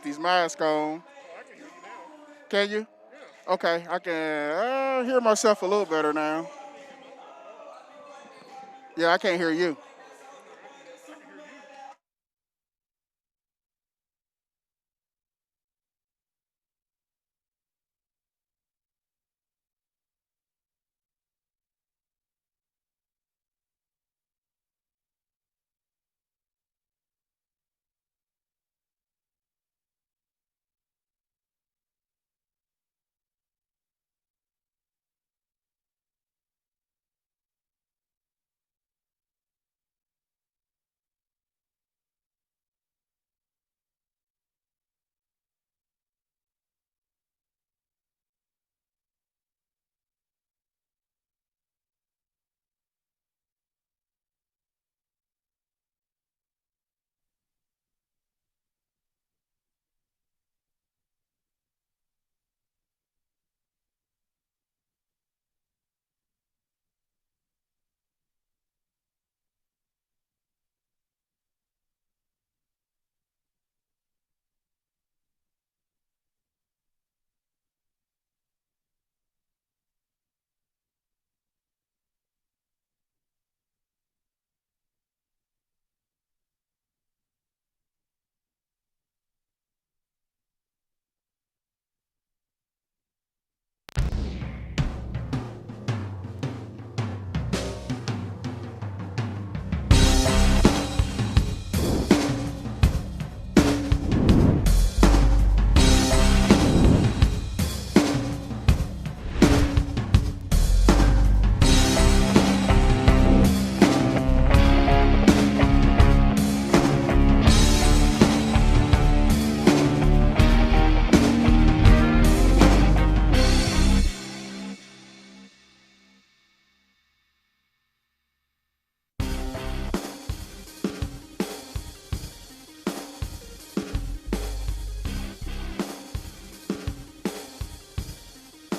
these masks on. Can you? Okay, I can hear myself a little better now. Yeah, I can't hear you.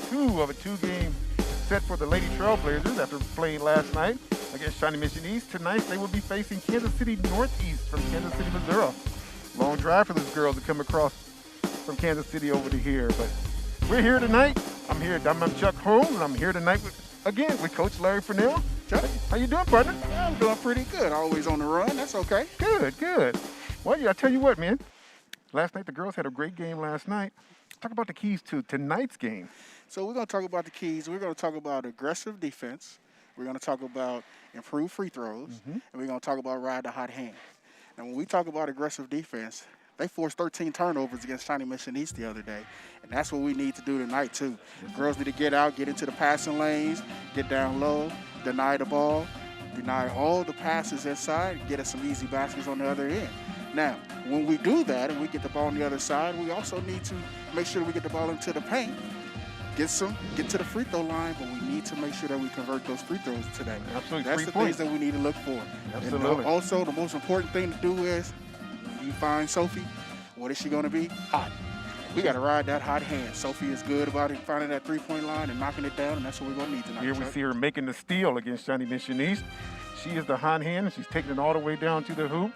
Two of a two-game set for the Lady Trailblazers after playing last night against Shawnee Mission East. Tonight they will be facing Kansas City Northeast from Kansas City, Missouri. Long drive for those girls to come across from Kansas City over to here. But we're here tonight. I'm Chuck Holmes, and I'm here tonight with Coach Larry Furnell. Chuck, How you doing, partner? yeah, I'm doing pretty good. Always on the run. That's okay. Good. Well, yeah, I tell you what, man. Last night the girls had a great game last night. Talk about the keys to tonight's game. So we're going to talk about the keys. We're going to talk about aggressive defense. We're going to talk about improved free throws. And we're going to talk about ride the hot hand. And when we talk about aggressive defense, they forced 13 turnovers against Shawnee Mission East the other day. And that's what we need to do tonight, too. Girls need to get out, get into the passing lanes, get down low, deny the ball, deny all the passes inside, get us some easy baskets on the other end. Now, when we do that and we get the ball on the other side, we also need to make sure we get the ball into the paint, get to the free throw line, but we need to make sure that we convert those free throws today. Absolutely. That's the things that we need to look for. Absolutely. And also, the most important thing to do is when you find Sophie, what is she going to be? Hot. We got to ride that hot hand. Sophie is good about it, finding that three-point line and knocking it down, and that's what we're going to need tonight. Here we see her making the steal against Shawnee Mission East. She is the hot hand, and she's taking it all the way down to the hoop.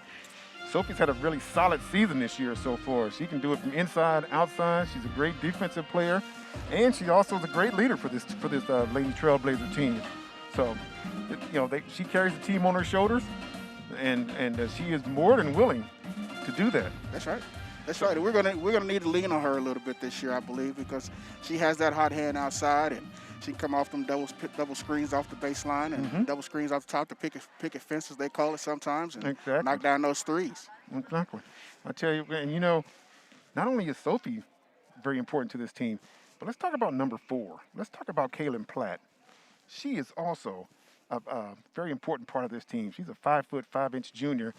Sophie's had a really solid season this year so far. She can do it from inside, outside. She's a great defensive player, and she also is a great leader for this Lady Trailblazer team. So, she carries the team on her shoulders, and she is more than willing to do that. That's right. That's right. We're gonna need to lean on her a little bit this year, I believe, because she has that hot hand outside, and she can come off them double screens off the baseline and double screens off the top, the picket fences they call it sometimes, and knock down those threes. Exactly. I tell you, and not only is Sophie very important to this team, but let's talk about number 4. Let's talk about Kaylin Platt. She is also a very important part of this team. She's a 5'5" junior,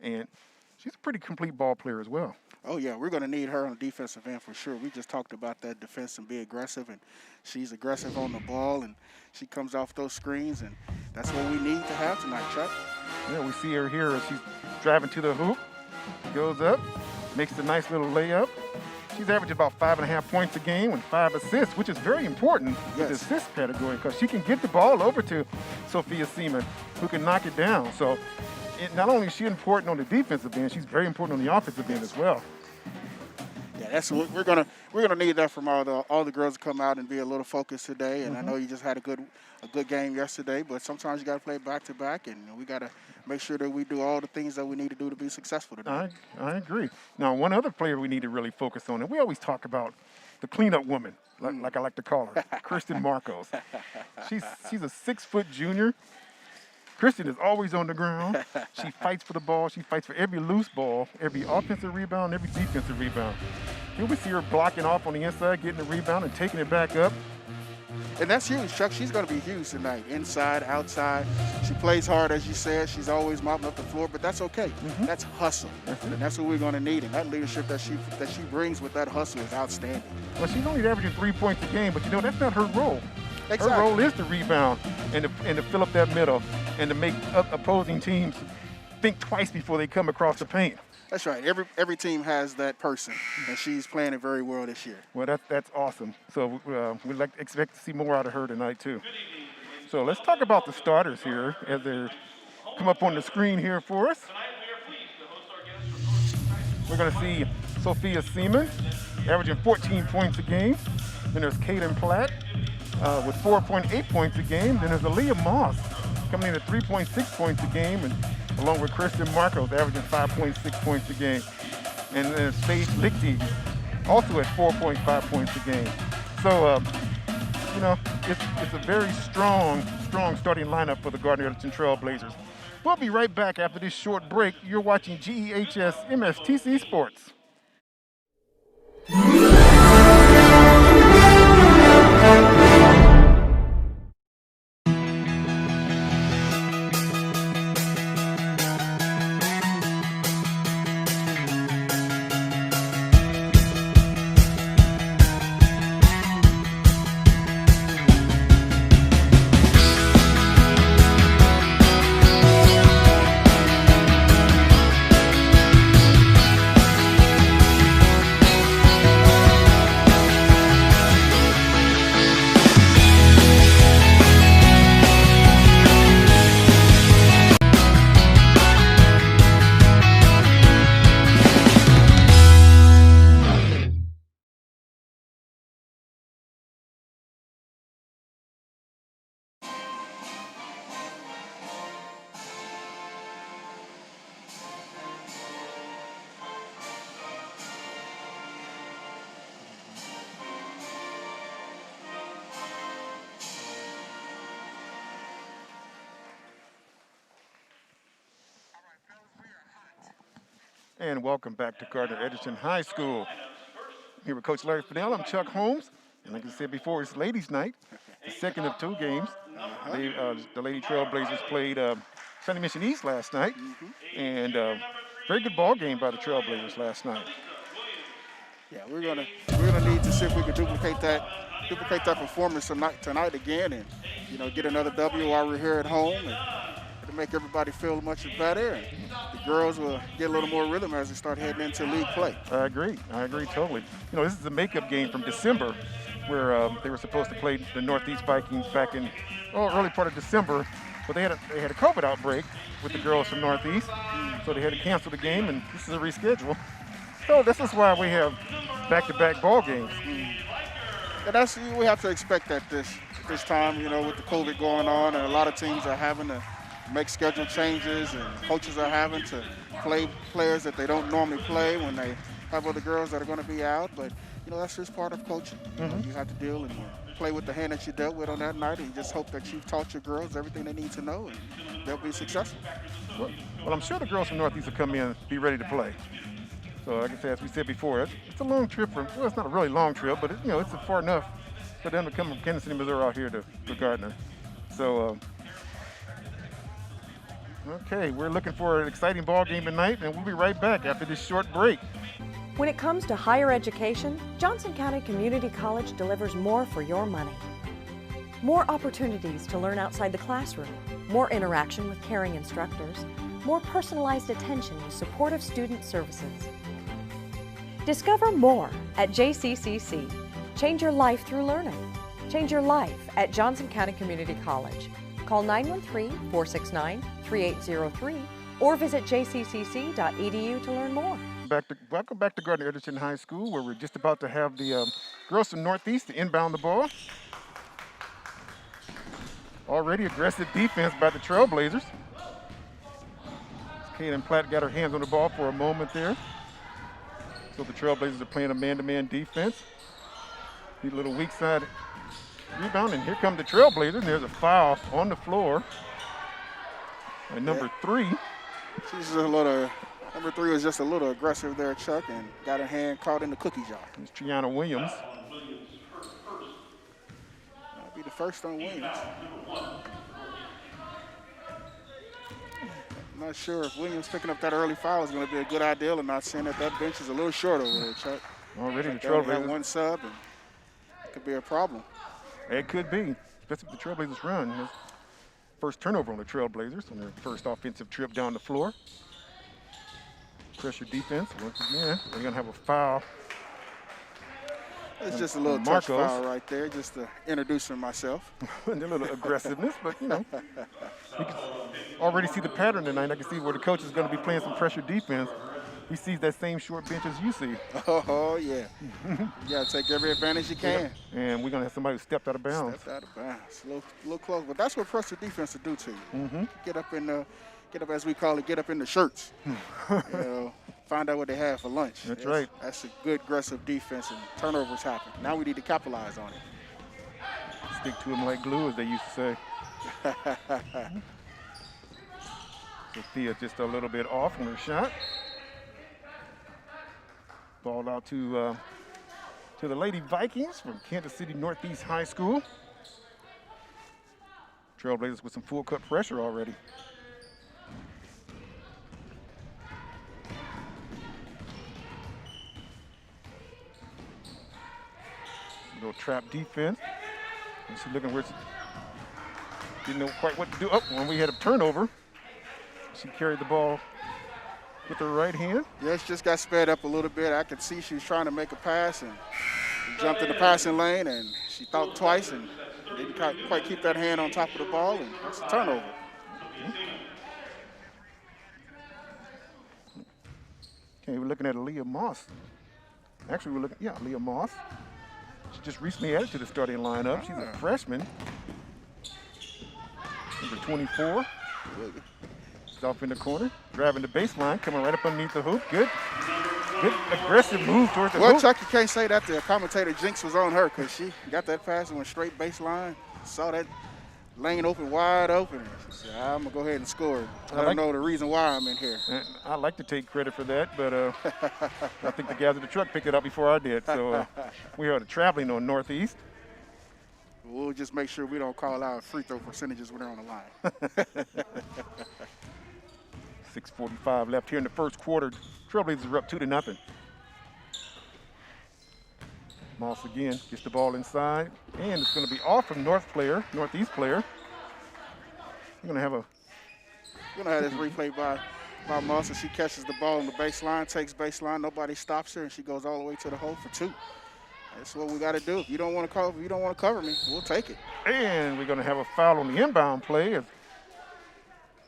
and she's a pretty complete ball player as well. Oh, yeah, we're going to need her on the defensive end for sure. We just talked about that defense and be aggressive, and she's aggressive on the ball, and she comes off those screens, and that's what we need to have tonight, Chuck. Yeah, we see her here as she's driving to the hoop, goes up, makes a nice little layup. She's averaging about 5.5 points a game and 5 assists, which is very important with the assist category because she can get the ball over to Sophia Seaman, who can knock it down. So not only is she important on the defensive end, she's very important on the offensive end as well. Yeah, that's what we're gonna need that from all the girls to come out and be a little focused today. And I know you just had a good game yesterday, but sometimes you got to play back to back, and we got to make sure that we do all the things that we need to do to be successful today. I agree. Now, one other player we need to really focus on, and we always talk about the cleanup woman, like I like to call her, Kristen Marcos. She's a 6-foot junior. Kristen is always on the ground. She fights for the ball. She fights for every loose ball, every offensive rebound, every defensive rebound. Here we see her blocking off on the inside, getting the rebound and taking it back up. And that's huge, Chuck. She's going to be huge tonight, inside, outside. She plays hard, as you said. She's always mopping up the floor, but that's okay. That's hustle, and that's what we're going to need. And that leadership that she brings with that hustle is outstanding. Well, she's only averaging 3 points a game, but that's not her role. Exactly. Her role is to rebound and to fill up that middle and to make opposing teams think twice before they come across the paint. That's right. Every team has that person, and she's playing it very well this year. Well, that's awesome. So we'd expect to see more out of her tonight too. So let's talk about the starters here as they come up on the screen here for us. We're going to see Sophia Seaman averaging 14 points a game. Then there's Kaden Platt with 4.8 points a game. Then there's Aaliyah Moss coming in at 3.6 points a game, and along with Kristen Marcos averaging 5.6 points a game. And then Sage Lichty also at 4.5 points a game. So, it's a very strong starting lineup for the Gardner Edgerton Trailblazers. We'll be right back after this short break. You're watching GEHS MSTC Sports. And welcome back to Gardner Edgerton High School. Here with Coach Larry Fennell. I'm Chuck Holmes. And like I said before, it's ladies' night, the second of 2 games. The Lady Trailblazers played Sunny Mission East last night. And very good ball game by the Trailblazers last night. Yeah, we're gonna need to see if we can duplicate that performance tonight again, and get another W while we're here at home, and it'll make everybody feel much better. And the girls will get a little more rhythm as they start heading into league play. I agree totally. This is a makeup game from December, where they were supposed to play the Northeast Vikings back in early part of December, but they had a COVID outbreak with the girls from Northeast, so they had to cancel the game, and this is a reschedule. So this is why we have back-to-back ball games. And we have to expect that this time, with the COVID going on, and a lot of teams are having to make schedule changes, and coaches are having to play players that they don't normally play when they have other girls that are going to be out. But that's just part of coaching. You have to deal and play with the hand that you dealt with on that night, and you just hope that you've taught your girls everything they need to know, and they'll be successful. Well, I'm sure the girls from Northeast will come in and be ready to play. So like I said, as we said before, it's a long trip it's not a really long trip, but it's far enough for them to come from Kansas City, Missouri out here to Gardner. So, okay, we're looking for an exciting ball game tonight, and we'll be right back after this short break. When it comes to higher education, Johnson County Community College delivers more for your money. More opportunities to learn outside the classroom, more interaction with caring instructors, more personalized attention with supportive student services. Discover more at JCCC. Change your life through learning. Change your life at Johnson County Community College. Call 913-469-3803 or visit jccc.edu to learn more. Welcome back to Gardner Edgerton High School, where we're just about to have the girls from Northeast to inbound the ball. Already aggressive defense by the Trailblazers. Kaden Platt got her hands on the ball for a moment there. So the Trailblazers are playing a man-to-man defense. Need a little weak side rebound, and here come the Trailblazers, and there's a foul on the floor. And number 3. Number 3 was just a little aggressive there, Chuck, and got her hand caught in the cookie jar. It's Triana Williams. That'll be the first on Williams. I'm not sure if Williams picking up that early foul is going to be a good idea or not, seeing that bench is a little short over there, Chuck. Already the They only have Trailblazers. one sub, and it could be a problem. It could be, especially if the Trailblazers run. There's first turnover on the Trailblazers on their first offensive trip down the floor. Pressure defense once again. We're going to have a foul. It's just a little touch foul right there, just to introducing myself. And a little aggressiveness, but you know, you can already see the pattern tonight. I can see where the coach is going to be playing some pressure defense. He sees that same short bench as you see. Oh, yeah. You got to take every advantage you can. And we're going to have somebody who stepped out of bounds. Stepped out of bounds. A little close, but that's what pressure defense will do to you. Get up as we call it, get up in the shirts. Find out what they have for lunch. That's right. That's a good aggressive defense, and turnovers happen. Now we need to capitalize on it. Stick to them like glue, as they used to say. Sophia just a little bit off on her shot. Ball out to the Lady Vikings from Kansas City Northeast High School. Trailblazers with some full cut pressure already. Little trap defense. And she's looking where she didn't know quite what to do. Oh, when we had a turnover, she carried the ball with her right hand. Yeah, she just got sped up a little bit. I could see she was trying to make a pass and jumped in the passing lane, and she thought twice and didn't quite keep that hand on top of the ball, and it's a turnover. Okay, we're looking at Aaliyah Moss. Actually, Aaliyah Moss. She just recently added to the starting lineup. She's a freshman. Number 24. She's off in the corner, driving the baseline, coming right up underneath the hoop. Good aggressive move towards the hoop. Well, Chuck, you can't say that the commentator jinx was on her, because she got that pass and went straight baseline. Saw that lane open, wide open. She said, I'm going to go ahead and score. I don't know the reason why I'm in here. I like to take credit for that, but I think the guys at the truck picked it up before I did. So we are traveling on Northeast. We'll just make sure we don't call out free throw percentages when they're on the line. 6:45 left here in the first quarter. Trailblazers are up 2-0. Moss again gets the ball inside, and it's going to be off from Northeast player. We're going to have this replay by Moss, and she catches the ball on the baseline, takes baseline, nobody stops her, and she goes all the way to the hole for 2. That's what we got to do. If you don't want to cover me, we'll take it. And we're going to have a foul on the inbound play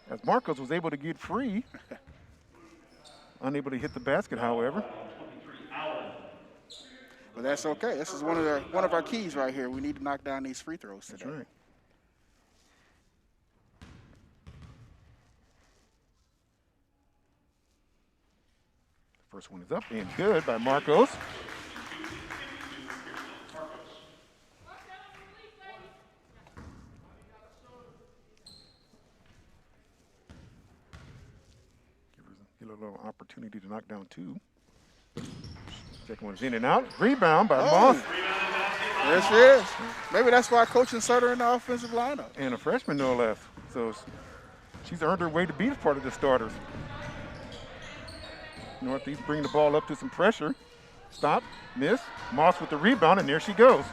as Marcos was able to get free. Unable to hit the basket, however. But that's okay. This is one of our keys right here. We need to knock down these free throws today. That's right. First one is up and good by Marcos. Give her a little opportunity to knock down 2. Second one's in and out. Rebound by Moss. There she is. Maybe that's why Coach inserted her in the offensive lineup. And a freshman, no less. So she's earned her way to be a part of the starters. Northeast bring the ball up to some pressure. Stop, miss. Moss with the rebound, and there she goes.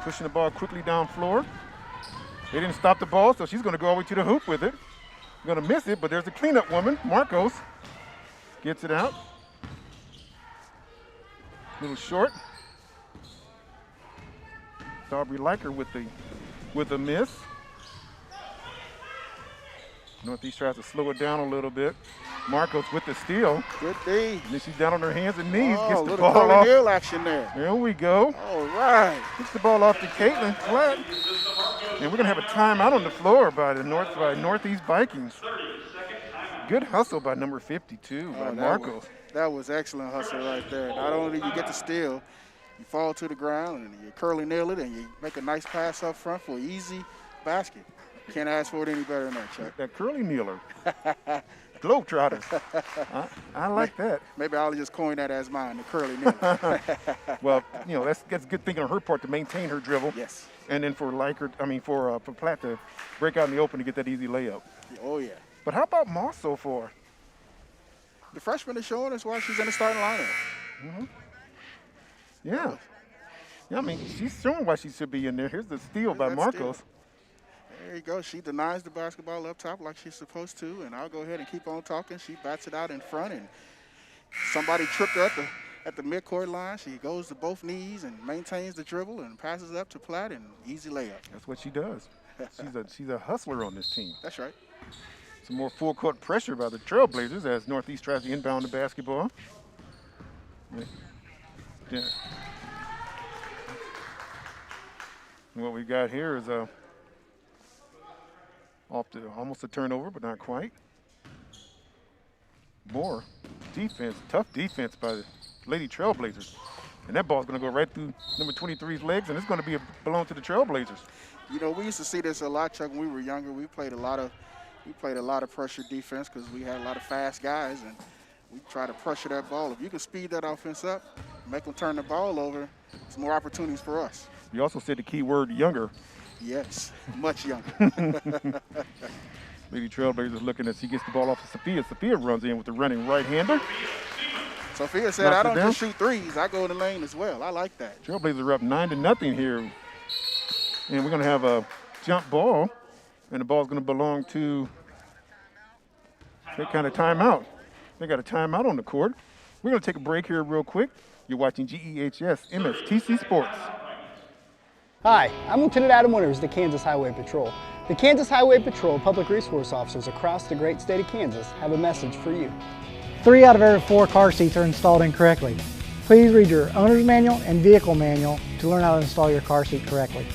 Pushing the ball quickly down floor. They didn't stop the ball, so she's going to go all the way to the hoop with it. Going to miss it, but there's a cleanup woman. Marcos gets it out. A little short. Aubrey Liker with the miss. Northeast tries to slow it down a little bit. Marcos with the steal. Good D. And then she's down on her hands and knees. Oh, Gets the little ball off. Curly action there. There we go. All right. Gets the ball off to Caitlin Platt. And we're going to have a timeout on the floor by the Northeast Vikings. Good hustle by number 52 by Marcos. That was excellent hustle right there. Not only do you get the steal, you fall to the ground and you curly nail it and you make a nice pass up front for an easy basket. Can't ask for it any better than that, Chuck. That curly kneeler. Globetrotters. I like that. Maybe I'll just coin that as mine, the curly kneeler. Well, you know, that's good thinking on her part to maintain her dribble. Yes. And then for Platt to break out in the open to get that easy layup. Oh, yeah. But how about Moss so far? The freshman is showing us why she's in the starting lineup. Mm-hmm. Yeah. Yeah, I mean, she's showing why she should be in there. Here's the steal by Marcos. Steal. There you go. She denies the basketball up top like she's supposed to, and I'll go ahead and keep on talking. She bats it out in front, and somebody tripped her at the midcourt line. She goes to both knees and maintains the dribble and passes it up to Platt, and easy layup. That's what she does. She's a hustler on this team. That's right. Some more full court pressure by the Trailblazers as Northeast tries to inbound the basketball. Yeah. What we got here is almost a turnover, but not quite. More defense, tough defense by the Lady Trailblazers. And that ball's going to go right through number 23's legs, and it's going to belong to the Trailblazers. You know, we used to see this a lot, Chuck, when we were younger. We played a lot of pressure defense because we had a lot of fast guys, and we try to pressure that ball. If you can speed that offense up, make them turn the ball over, it's more opportunities for us. You also said the key word, younger. Yes, much younger. Lady Trailblazers looking as he gets the ball off of Sophia. Sophia runs in with the running right-hander. Sophia said, I don't just shoot threes. I go in the lane as well. I like that. Trailblazers are up 9-0 here. And we're going to have a jump ball. And the ball's going to belong to that kind of timeout. They got a timeout on the court. We're going to take a break here real quick. You're watching GEHS MSTC Sports. Hi, I'm Lieutenant Adam Winters, the Kansas Highway Patrol. The Kansas Highway Patrol public resource officers across the great state of Kansas have a message for you. 3 out of every 4 car seats are installed incorrectly. Please read your owner's manual and vehicle manual to learn how to install your car seat correctly.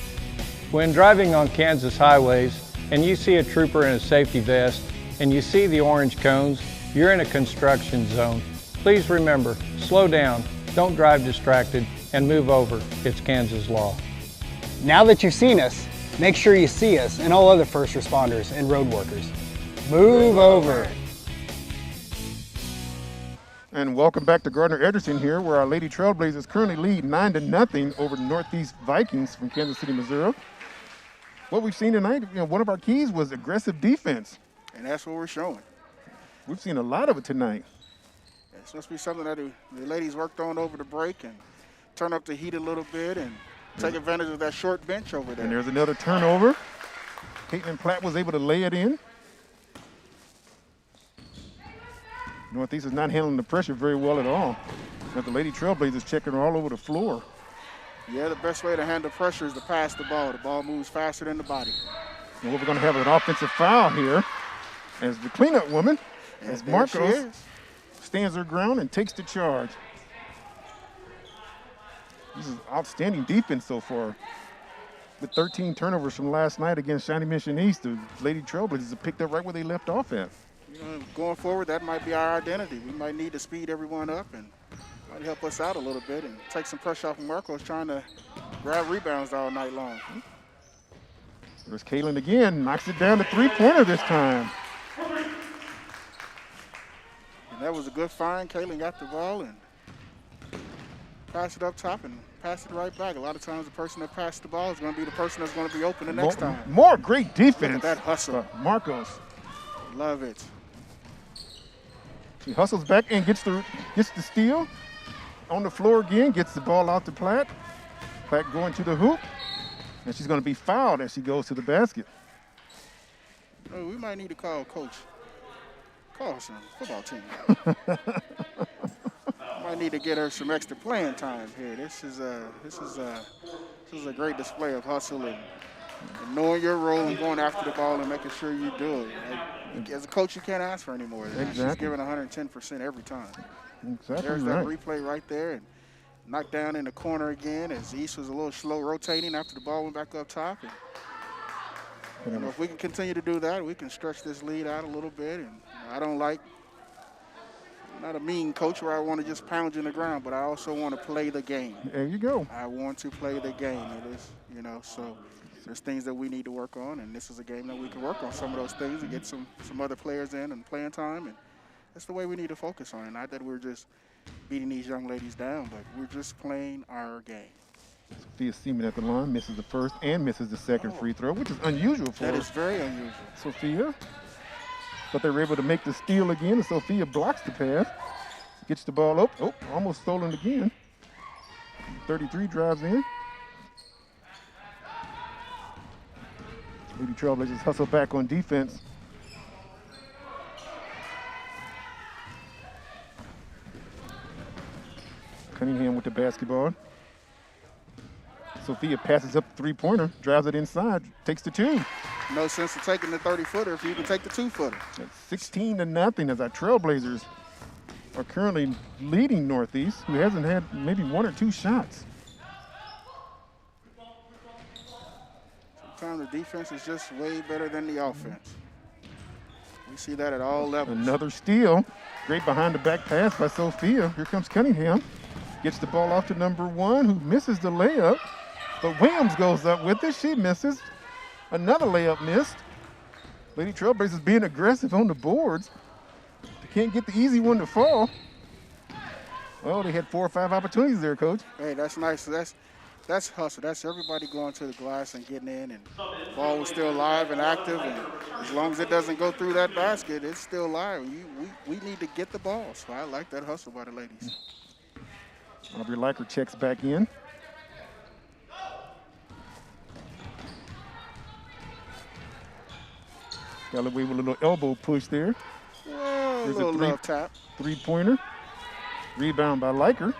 When driving on Kansas highways and you see a trooper in a safety vest and you see the orange cones, you're in a construction zone. Please remember, slow down, don't drive distracted, and move over. It's Kansas law. Now that you've seen us, make sure you see us and all other first responders and road workers. Move over. And welcome back to Gardner Edgerton here, where our Lady Trailblazers currently lead 9-0 over the Northeast Vikings from Kansas City, Missouri. What we've seen tonight, one of our keys was aggressive defense. And that's what we're showing. We've seen a lot of it tonight. It's supposed to be something that the ladies worked on over the break and turn up the heat a little bit and take advantage of that short bench over there. And there's another turnover. Caitlin Platt was able to lay it in. Northeast is not handling the pressure very well at all. But the Lady Trailblazers checking her all over the floor. Yeah, the best way to handle pressure is to pass the ball. The ball moves faster than the body. And we're going to have an offensive foul here as the cleanup woman, as Marcos stands her ground and takes the charge. This is outstanding defense so far. With 13 turnovers from last night against Shawnee Mission East, the Lady Trailblazers have picked up right where they left off at. You know, going forward, that might be our identity. We might need to speed everyone up and might help us out a little bit and take some pressure off of Marcos trying to grab rebounds all night long. There's Kaylin again, knocks it down to three-pointer this time. And that was a good find. Kaylin got the ball and passed it up top and passed it right back. A lot of times the person that passed the ball is going to be the person that's going to be open the next time. More great defense. Look at that hustle. Marcos. Love it. She hustles back and gets the steal. On the floor again, gets the ball out to Platt. Platt going to the hoop. And she's going to be fouled as she goes to the basket. Oh, we might need to call coach. Call some football team. Might need to get her some extra playing time here. This is a great display of hustle and knowing your role and going after the ball and making sure you do it. As a coach, you can't ask for any more than that. Exactly. She's giving 110% every time. Exactly There's right. that replay right there. And knocked down in the corner again as East was a little slow rotating after the ball went back up top. And, you know, if we can continue to do that, we can stretch this lead out a little bit. And I'm not a mean coach where I want to just pound you in the ground, but I also want to play the game. There you go. I want to play the game. It is, you know, so there's things that we need to work on, and this is a game that we can work on some of those things and get some other players in and playing time. And that's the way we need to focus on it. Not that we're just beating these young ladies down, but we're just playing our game. Sophia Seaman at the line misses the first and misses the second free throw, which is unusual for That is very unusual. Sophia. But they were able to make the steal again, and Sophia blocks the pass. Gets the ball up. Oh, almost stolen again. 33 drives in. Lady Trailblazers hustle back on defense. Cunningham with the basketball. Sophia passes up the three-pointer, drives it inside, takes the two. No sense in taking the 30-footer if you can take the 2-footer. It's 16-0 as our Trailblazers are currently leading Northeast, who hasn't had maybe one or two shots. Sometimes the defense is just way better than the offense. We see that at all levels. Another steal. Great behind-the-back pass by Sophia. Here comes Cunningham. Gets the ball off to number 1, who misses the layup. But Williams goes up with it. She misses. Another layup missed. Lady Trailblazers being aggressive on the boards. They can't get the easy one to fall. Well, they had 4 or 5 opportunities there, Coach. Hey, that's nice. That's hustle. That's everybody going to the glass and getting in, and the ball was still live and active. And as long as it doesn't go through that basket, it's still live. We need to get the ball. So I like that hustle by the ladies. Aubrey Liker checks back in. Got away with a little elbow push there. Whoa, There's little a love tap. Three-pointer. Rebound by Liker.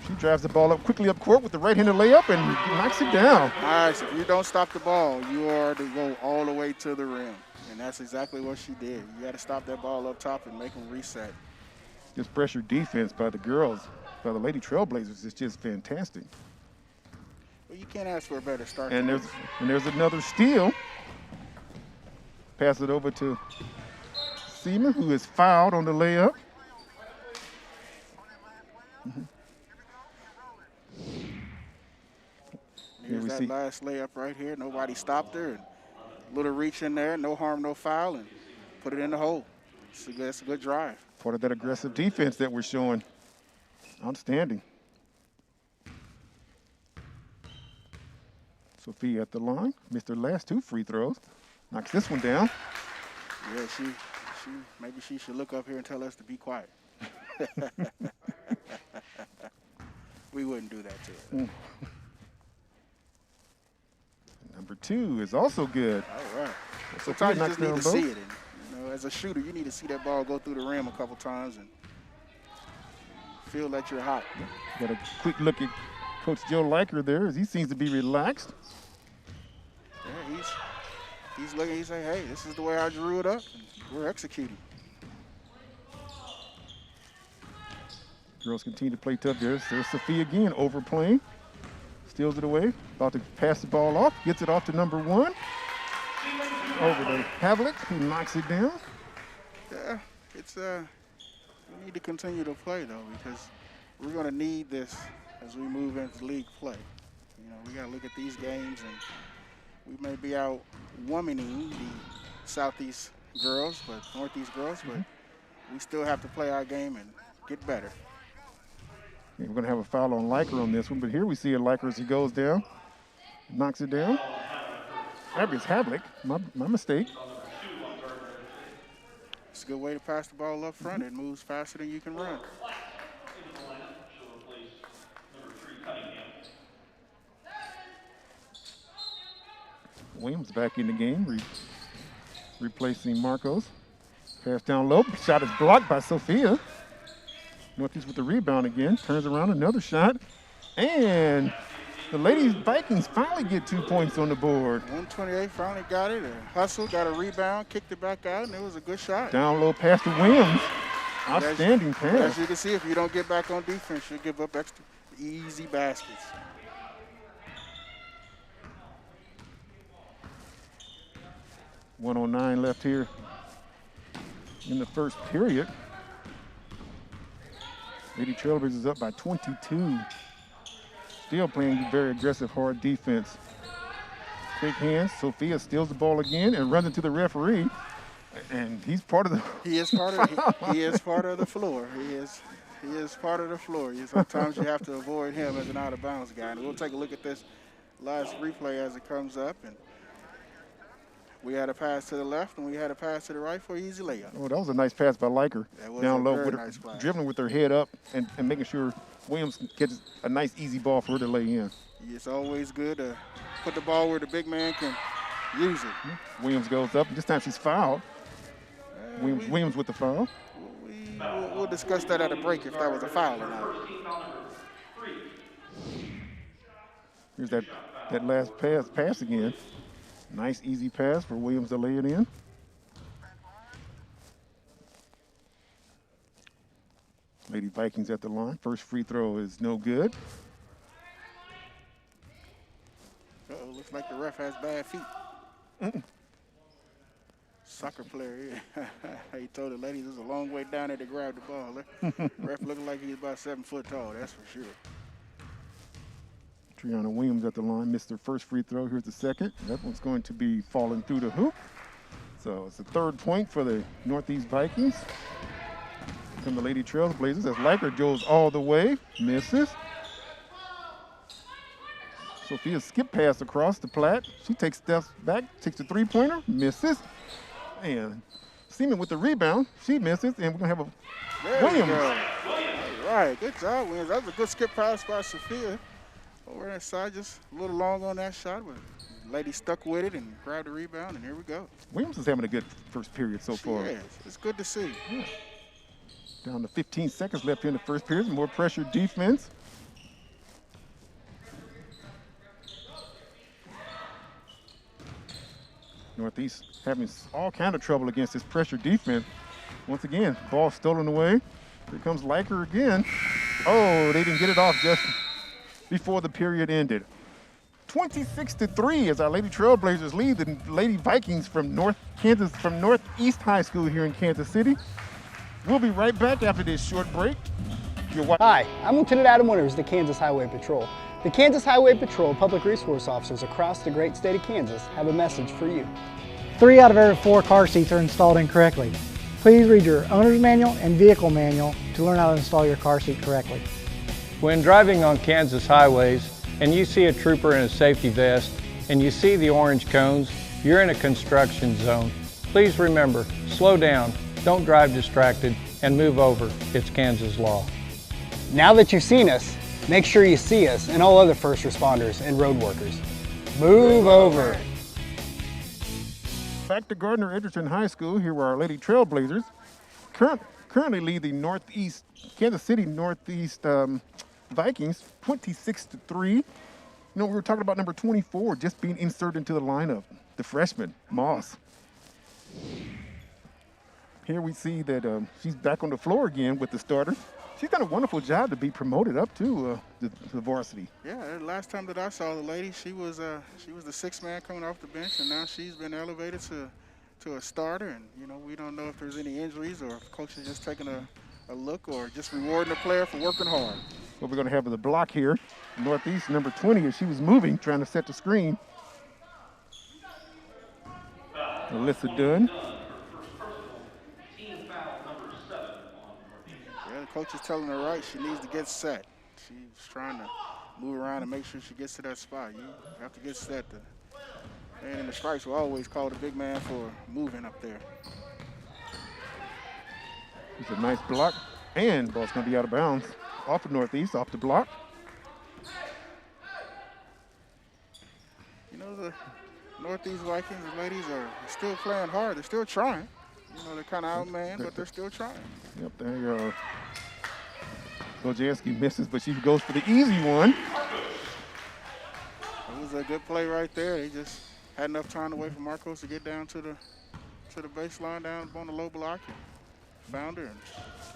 She drives the ball up quickly up court with the right-handed layup and knocks it down. Nice. If you don't stop the ball, you are to go all the way to the rim. And that's exactly what she did. You got to stop that ball up top and make them reset. This pressure defense by the girls, by the Lady Trailblazers, is just fantastic. Well, you can't ask for a better start. And there's another steal. Pass it over to Seaman, who is fouled on the layup. Here's that last layup right here. Nobody stopped her. And little reach in there, no harm, no foul, and put it in the hole. It's a good drive. Part of that aggressive defense that we're showing. Outstanding. Sophia at the line. Missed her last 2 free throws. Knocks this one down. Yeah, maybe she should look up here and tell us to be quiet. We wouldn't do that to her. Number 2 is also good. All right. Sophia Sometimes you knocks just need down to both. see it. And, as a shooter, you need to see that ball go through the rim a couple times and feel that you're hot. Got a quick look at Coach Joe Liker there as he seems to be relaxed. Yeah, he's looking, he's saying, hey, this is the way I drew it up, and we're executing. Girls continue to play tough there. There's Sophia again, overplaying. Steals it away. About to pass the ball off. Gets it off to number 1. Over to Havlick, who knocks it down. Yeah, we need to continue to play, though, because we're going to need this as we move into league play. You know, we got to look at these games, and we may be out womaning the Southeast girls, but Northeast girls, but we still have to play our game and get better. Yeah, we're going to have a foul on Liker on this one, but here we see a Liker as he goes down, knocks it down. That was Havlick, my mistake. It's a good way to pass the ball up front. It moves faster than you can run. Williams back in the game, replacing Marcos. Pass down low, shot is blocked by Sophia. Northeast with the rebound again, turns around, another shot, and The ladies Vikings finally get 2 points on the board. 128 finally got it. Hustle, got a rebound, kicked it back out, and it was a good shot. Down low pass to Williams. Outstanding pass. As you can see, if you don't get back on defense, you'll give up extra easy baskets. .109 left here in the first period. Lady Trailblazers is up by 22. Still playing very aggressive, hard defense. Quick hands. Sophia steals the ball again and runs into the referee. And he's part of the. He is part of. He is part of the floor. He is part of the floor. Sometimes you have to avoid him as an out of bounds guy. And we'll take a look at this last replay as it comes up. And we had a pass to the left and we had a pass to the right for an easy layup. Oh, that was a nice pass by Liker. Down low with her, nice pass. dribbling with her head up and making sure Williams gets a nice easy ball for her to lay in. It's always good to put the ball where the big man can use it. Williams goes up, and this time she's fouled. Williams with the foul. We'll discuss that at a break if that was a foul or not. Here's that last pass again. Nice easy pass for Williams to lay it in. Lady Vikings at the line. First free throw is no good. Uh-oh, looks like the ref has bad feet. Soccer player, yeah. He told the ladies there's a long way down there to grab the ball. Ref looking like he's about 7 foot tall, that's for sure. Triana Williams at the line, missed her first free throw. Here's the second. That one's going to be falling through the hoop. So it's the 3rd point for the Northeast Vikings. From the Lady Trailblazers as Liker goes all the way, misses. Sophia skip pass across the Platt. She takes steps back, takes the 3-pointer, misses. And Seaman with the rebound, she misses, and we're gonna have a Williams. All right, good job, Williams. That was a good skip pass by Sophia. Over that side, just a little long on that shot, but the lady stuck with it and grabbed the rebound, and here we go. Williams is having a good first period so far. Yes, it's good to see. Yeah. Down to 15 seconds left here in the first period. More pressure defense. Northeast having all kind of trouble against this pressure defense. Once again, ball stolen away. Here comes Liker again. Oh, they didn't get it off just before the period ended. 26-3 as our Lady Trailblazers lead the Lady Vikings from Northeast High School here in Kansas City. We'll be right back after this short break. Hi, I'm Lieutenant Adam Winters, the Kansas Highway Patrol. The Kansas Highway Patrol public resource officers across the great state of Kansas have a message for you. 3 out of every 4 car seats are installed incorrectly. Please read your owner's manual and vehicle manual to learn how to install your car seat correctly. When driving on Kansas highways and you see a trooper in a safety vest and you see the orange cones, you're in a construction zone. Please remember, slow down, don't drive distracted, and move over. It's Kansas law. Now that you've seen us, make sure you see us and all other first responders and road workers. Move over. Back to Gardner Edgerton High School, here where our Lady Trailblazers currently lead the Kansas City Northeast Vikings 26-3. You know, we were talking about number 24 just being inserted into the lineup, the freshman, Moss. Here we see that she's back on the floor again with the starter. She's done a wonderful job to be promoted up to the varsity. Yeah, last time that I saw the lady, she was the 6th man coming off the bench, and now she's been elevated to a starter. And you know, we don't know if there's any injuries or if coach is just taking a look or just rewarding the player for working hard. What we're going to have is a block here. Northeast, number 20, as she was moving, trying to set the screen. Alyssa Dunn. Coach is telling her right, she needs to get set. She's trying to move around and make sure she gets to that spot. You have to get set. And the stripes will always call the big man for moving up there. It's a nice block, and ball's going to be out of bounds. Off of Northeast, off the block. You know, the Northeast Vikings ladies are still playing hard. They're still trying. You know, they're kind of outmanned, but they're still trying. Yep, there you go. Gojanski misses, but she goes for the easy one. was a good play right there. They just had enough time to wait for Marcos to get down to the baseline down on the low block and found her. And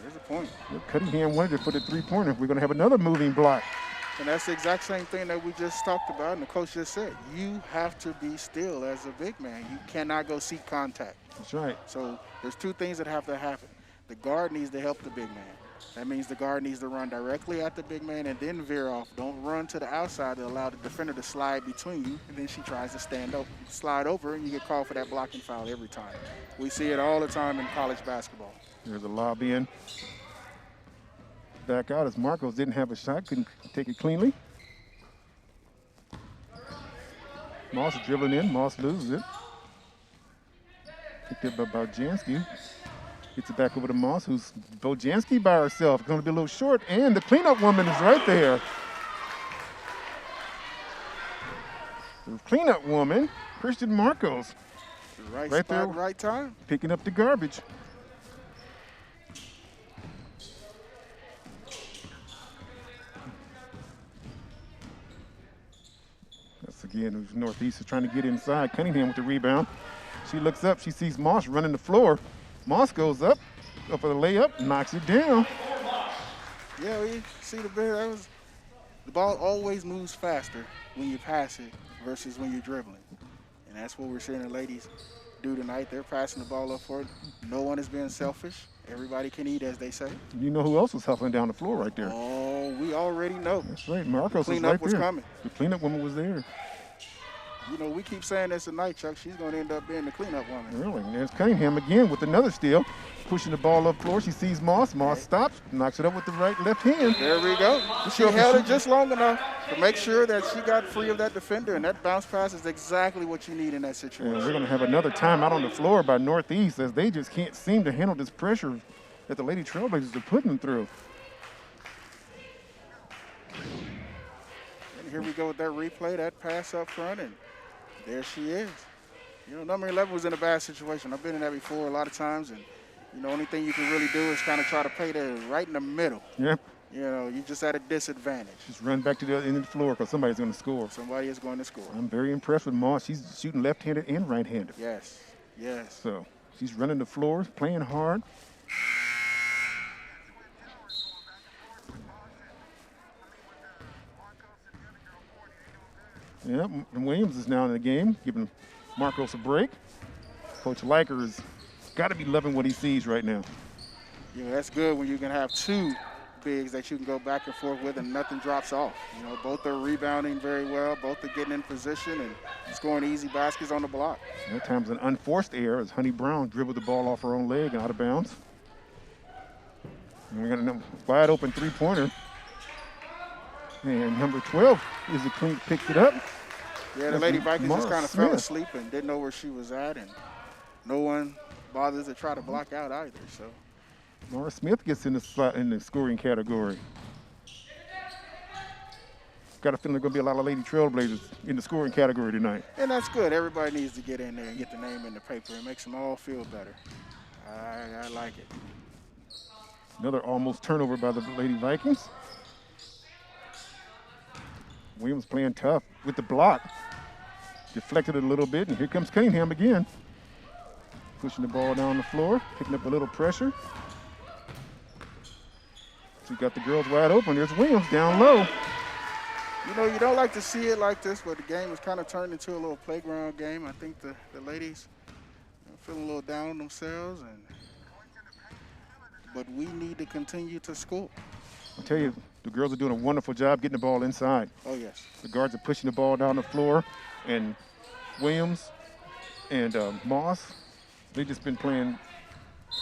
there's a point. Cunningham wanted it for the three-pointer. We're going to have another moving block. And that's the exact same thing that we just talked about and the coach just said. You have to be still as a big man. You cannot go seek contact. That's right. So there's two things that have to happen. The guard needs to help the big man. That means the guard needs to run directly at the big man and then veer off. Don't run to the outside to allow the defender to slide between you, and then she tries to slide over, and you get called for that blocking foul every time. We see it all the time in college basketball. There's a lob in. Back out as Marcos didn't have a shot, couldn't take it cleanly. Moss dribbling in, Moss loses it. Picked up by Bojanski. Gets it back over to Moss, who's Bojanski by herself. Going to be a little short, and the cleanup woman is right there. The cleanup woman, Christian Marcos. Right spot, there, right time. Picking up the garbage. That's again, Northeast is trying to get inside. Cunningham with the rebound. She looks up, she sees Moss running the floor. Moss goes up for the layup, knocks it down. Yeah, we see the ball always moves faster when you pass it versus when you're dribbling. And that's what we're seeing the ladies do tonight. They're passing the ball up for it. No one is being selfish. Everybody can eat, as they say. You know who else was huffing down the floor right there? Oh, we already know. That's right, Marcos was right there. Cleanup was coming. The cleanup woman was there. You know, we keep saying this tonight, Chuck. She's going to end up being the cleanup woman. Really? And there's Cunningham again with another steal. Pushing the ball up floor. She sees Moss. Moss stops, knocks it up with the left hand. There we go. She held it just long enough to make sure that she got free of that defender, and that bounce pass is exactly what you need in that situation. And we're going to have another timeout on the floor by Northeast as they just can't seem to handle this pressure that the Lady Trailblazers are putting them through. And here we go with that replay, that pass up front, and there she is. You know, number 11 was in a bad situation. I've been in that before a lot of times, and you know, only thing you can really do is kind of try to play that right in the middle. Yep. You know, you're just at a disadvantage. Just run back to the other end of the floor because somebody's going to score. Somebody is going to score. I'm very impressed with Moss. She's shooting left-handed and right-handed. Yes, yes. So she's running the floor, playing hard. Yep, and Williams is now in the game, giving Marcos a break. Coach Liker has got to be loving what he sees right now. Yeah, that's good when you can have two bigs that you can go back and forth with and nothing drops off. You know, both are rebounding very well, both are getting in position and scoring easy baskets on the block. At times an unforced error as Honey Brown dribbled the ball off her own leg and out of bounds. And we got a wide open three-pointer. And number 12 is the clean, picks it up. Yeah, the Lady Vikings just kind of fell Smith. asleep and didn't know where she was at, and no one bothers to try to block out either. So Mara Smith gets in the slot in the scoring category. Got a feeling there's going to be a lot of Lady Trailblazers in the scoring category tonight. And that's good. Everybody needs to get in there and get the name in the paper. It makes them all feel better. I like it. Another almost turnover by the Lady Vikings. Williams playing tough with the block. Deflected it a little bit, and here comes Cunningham again. Pushing the ball down the floor, picking up a little pressure. She got the girls wide open. There's Williams down low. You know, you don't like to see it like this, but the game has kind of turned into a little playground game. I think the ladies are feeling a little down on themselves, but we need to continue to score. I'll tell you, the girls are doing a wonderful job getting the ball inside. Oh, yes. The guards are pushing the ball down the floor, and Williams and Moss, they've just been playing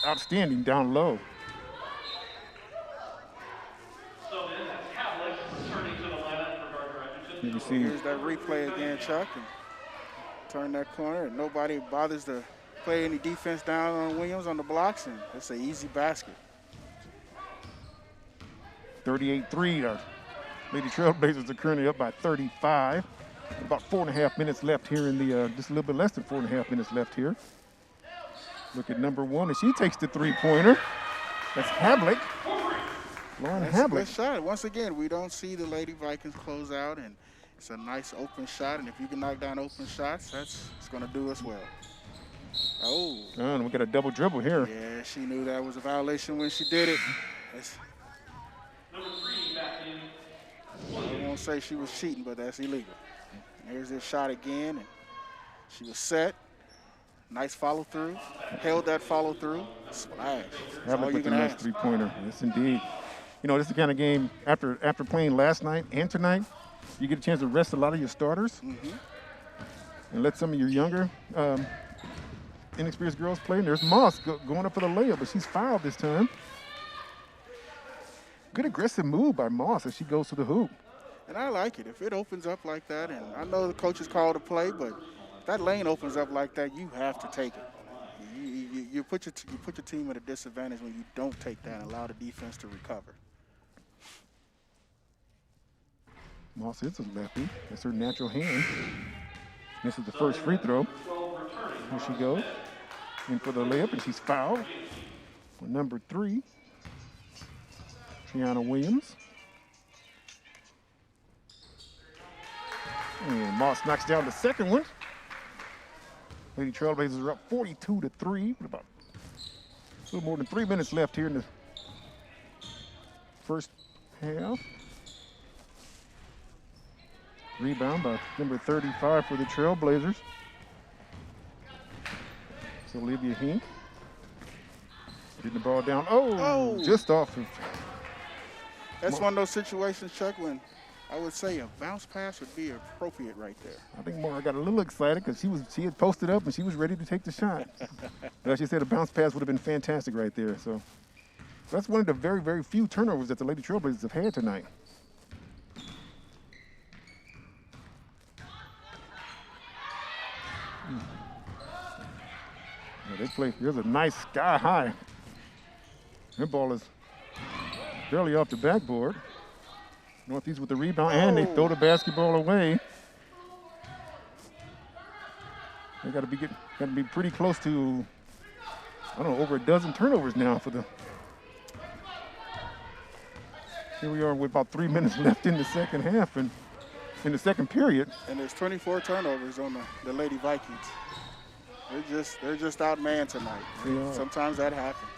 outstanding down low. So then that's Havlick turning to the lineup for Gardner Edgerton. You see, Here's that replay again, Chuck, and turn that corner, and nobody bothers to play any defense down on Williams on the blocks, and it's an easy basket. 38-3. Lady Trailblazers are currently up by 35. About 4.5 minutes left here in the, just a little bit less than 4.5 minutes left here. Look at number 1, and she takes the three-pointer. That's Havlick. Lauren That's a good Havlick. shot. Once again, we don't see the Lady Vikings close out, and It's a nice open shot, and if you can knock down open shots, it's going to do us well. Oh. And we got a double dribble here. Yeah, she knew that was a violation when she did it. Number 3 back in. I won't say she was cheating, but that's illegal. And there's this shot again, and she was set. Nice follow through. Held that follow through. Splash. That's all you With the can nice ask. three-pointer. Yes, indeed. You know, this is the kind of game after playing last night and tonight, you get a chance to rest a lot of your starters and let some of your younger, inexperienced girls play. And there's Moss going up for the layup, but she's fouled this time. Good aggressive move by Moss as she goes to the hoop. And I like it. If it opens up like that, and I know the coaches call the play, but if that lane opens up like that, you have to take it. You put your team at a disadvantage when you don't take that and allow the defense to recover. Moss is a lefty. That's her natural hand. This is the first free throw. Here she goes. In for the layup, and she's fouled. For number 3, Triana Williams. And Moss knocks down the second one. Lady Trailblazers are up 42-3 with about a little more than 3 minutes left here in the first half. Rebound by number 35 for the Trailblazers. So Olivia Hink getting the ball down. Oh. Just off of. That's one of those situations, Chuck, when I would say a bounce pass would be appropriate right there. I think Mara got a little excited because she had posted up and she was ready to take the shot. But she said a bounce pass would have been fantastic right there. So that's one of the very, very few turnovers that the Lady Trailblazers have had tonight. Yeah, they play. There's a nice sky high. That ball is barely off the backboard. Northeast with the rebound, and they throw the basketball away. They got to be pretty close to, I don't know, over a dozen turnovers now for the. Here we are with about 3 minutes left in the second half and in the second period. And there's 24 turnovers on the Lady Vikings. They're just outmanned tonight. Yeah. Sometimes that happens.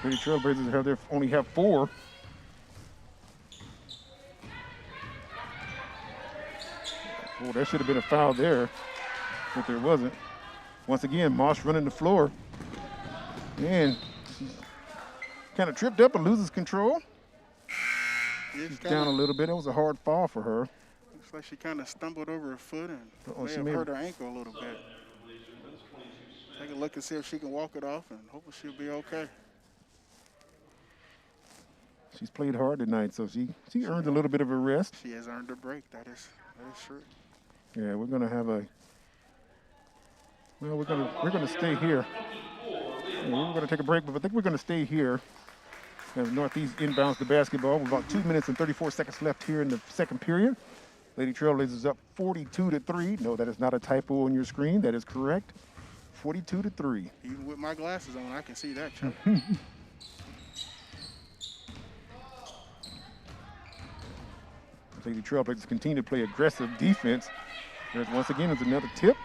Lady Trailblazers only have 4. Oh, that should have been a foul there, but there wasn't. Once again, Moss running the floor. And she kind of tripped up and loses control. She's down a little bit. It was a hard fall for her. Looks like she kind of stumbled over her foot and she may have hurt her ankle a little bit. Take a look and see if she can walk it off, and hopefully she'll be okay. She's played hard tonight, so she earned a little bit of a rest. She has earned a break. That is true. Yeah, we're gonna have a. Well, we're gonna stay here. Yeah, we're gonna take a break, but I think we're gonna stay here. As Northeast inbounds the basketball with about 2 minutes and 34 seconds left here in the second period. Lady Trailblazers up 42-3. No, that is not a typo on your screen. That is correct. 42-3. Even with my glasses on, I can see that, Chuck. Lady Trailblazers continue to play aggressive defense. There's once again is another tip.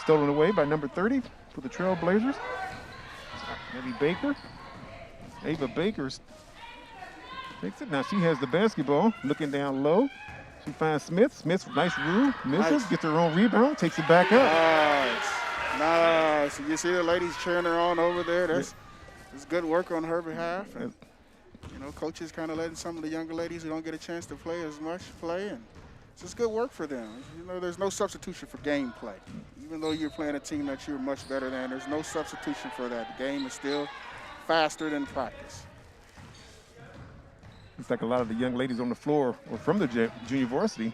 Stolen away by number 30 for the Trailblazers. Maybe Baker. Ava Baker takes it. Now she has the basketball, looking down low. She finds Smith. Smith's nice rule. Misses, gets her own rebound, takes it back up. Nice. You see the ladies cheering her on over there. That's good work on her behalf. And, you know, coaches kind of letting some of the younger ladies who don't get a chance to play as much play, and it's just good work for them. You know, there's no substitution for game play. Even though you're playing a team that you're much better than, there's no substitution for that. The game is still faster than practice. It's like a lot of the young ladies on the floor or from the junior varsity.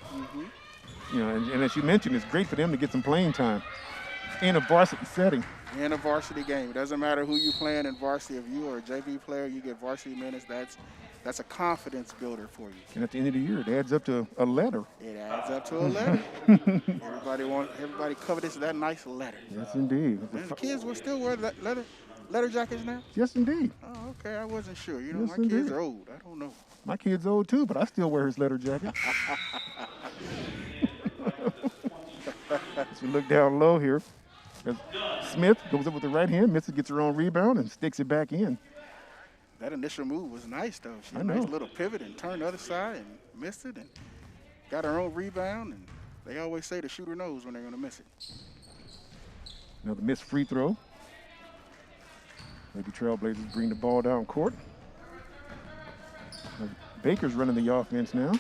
You know, and as you mentioned, it's great for them to get some playing time in a varsity setting. In a varsity game, it doesn't matter who you're playing in varsity. If you are a JV player, you get varsity minutes. That's a confidence builder for you. And at the end of the year, it adds up to a letter. It adds up to a letter. Everybody covets that nice letter. Yes, indeed. And the kids will still wear letter jackets now? Yes, indeed. Oh, okay. I wasn't sure. You know, Yes, my kids indeed. are old. I don't know. My kid's old too, but I still wear his letter jacket. As we look down low here, as Smith goes up with the right hand, misses, gets her own rebound, and sticks it back in. That initial move was nice, though. She I had a nice know. little pivot and turned the other side and missed it and got her own rebound. And they always say the shooter knows when they're going to miss it. Another missed free throw. Lady Trailblazers bring the ball down court. Baker's running the offense now.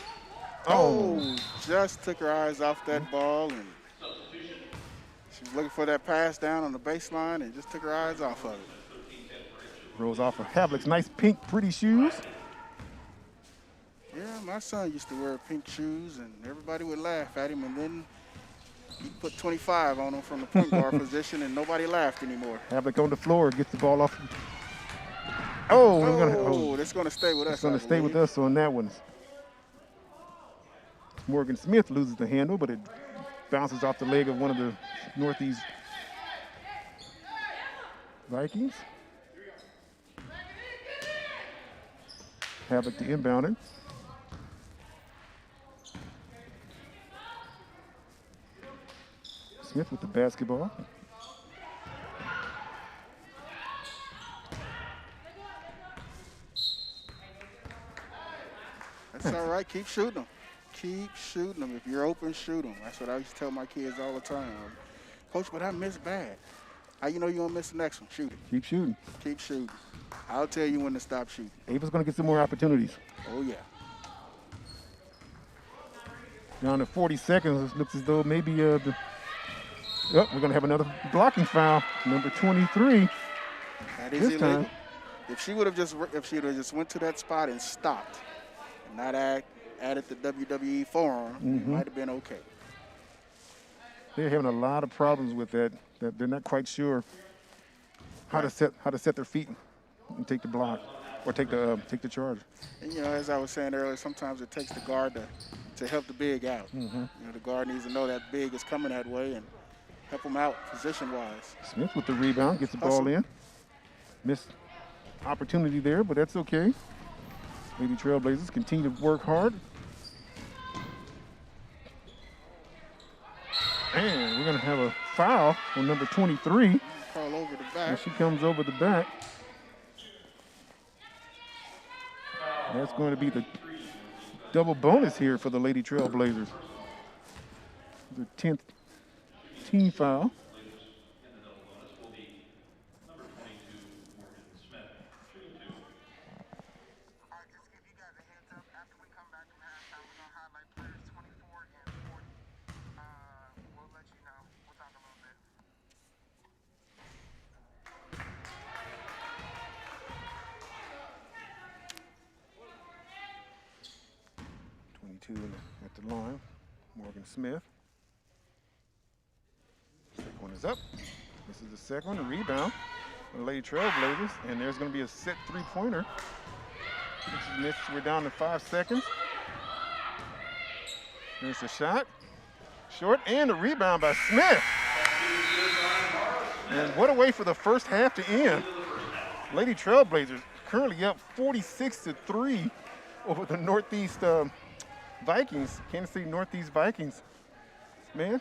Oh, just took her eyes off that ball, and she was looking for that pass down on the baseline and just took her eyes off of it. Rolls off of Havlic's nice pink pretty shoes. Yeah, my son used to wear pink shoes, and everybody would laugh at him, and then he put 25 on him from the point guard position, and nobody laughed anymore. Havlic on the floor, gets the ball off. Oh, that's going to stay with us. It's going to stay with us on that one. Morgan Smith loses the handle, but it bounces off the leg of one of the Northeast Vikings. Havlic the inbounder. Smith with the basketball. That's all right. Keep shooting them. Keep shooting them. If you're open, shoot them. That's what I used to tell my kids all the time. Coach, but I missed bad. How you know you're going to miss the next one? Shoot it. Keep shooting. Keep shooting. I'll tell you when to stop shooting. Ava's going to get some more opportunities. Oh, yeah. Down to 40 seconds. It looks as though maybe we're going to have another blocking foul. Number 23. That is this illegal. time. If she would have just went to that spot and stopped and not added the WWE forearm, it might have been okay. They're having a lot of problems with that. That they're not quite sure how to set their feet and take the block or take the charge. And as I was saying earlier, sometimes it takes the guard to help the big out. The guard needs to know that big is coming that way and help them out position-wise. Smith with the rebound, gets the ball in. Missed opportunity there, but that's okay. Lady Trailblazers continue to work hard. And we're going to have a foul on number 23. Call over the back. And she comes over the back. That's going to be the double bonus here for the Lady Trailblazers. The 10th team foul. At the line, Morgan Smith. Second one is up. This is the second one, a rebound for the Lady Trailblazers, and there's going to be a set three-pointer. We're down to 5 seconds. There's a shot, short, and a rebound by Smith. And what a way for the first half to end. Lady Trailblazers currently up 46-3 over the Northeast Vikings, Kansas City Northeast Vikings. Man,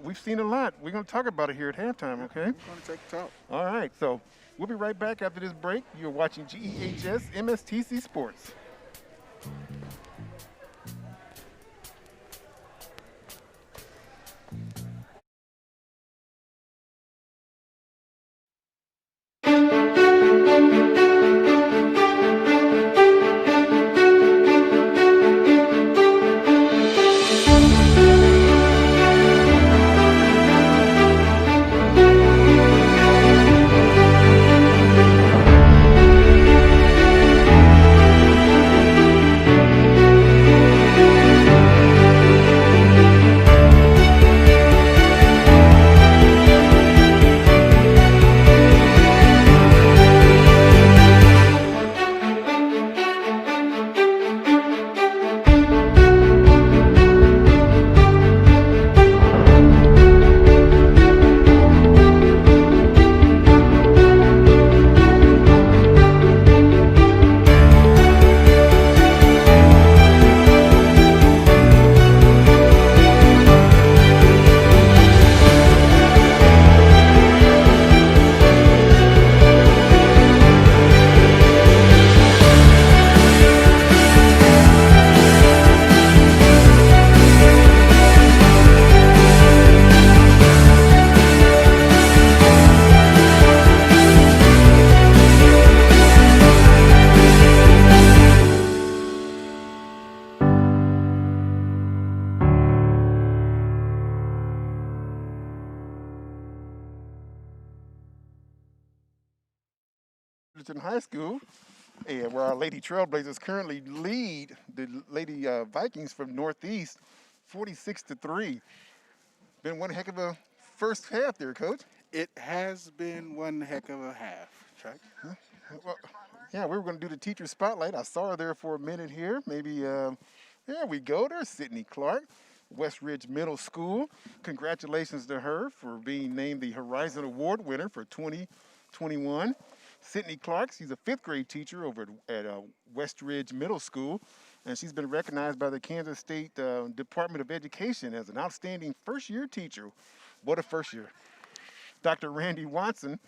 we've seen a lot. We're going to talk about it here at halftime, okay? We're going to take the talk. All right, so we'll be right back after this break. You're watching GEHS MSTC Sports. Edgerton High School, and where our Lady Trailblazers currently lead the Lady Vikings from Northeast 46-3. Been one heck of a first half there, Coach. It has been one heck of a half, Chuck. Well, yeah, we were going to do the teacher spotlight. I saw her there for a minute here. Maybe, there we go. There's Sydney Clark, West Ridge Middle School. Congratulations to her for being named the Horizon Award winner for 2021. Sydney Clark, she's a fifth grade teacher over at West Ridge Middle School, and she's been recognized by the Kansas State Department of Education as an outstanding first-year teacher. What a first year. Dr. Randy Watson,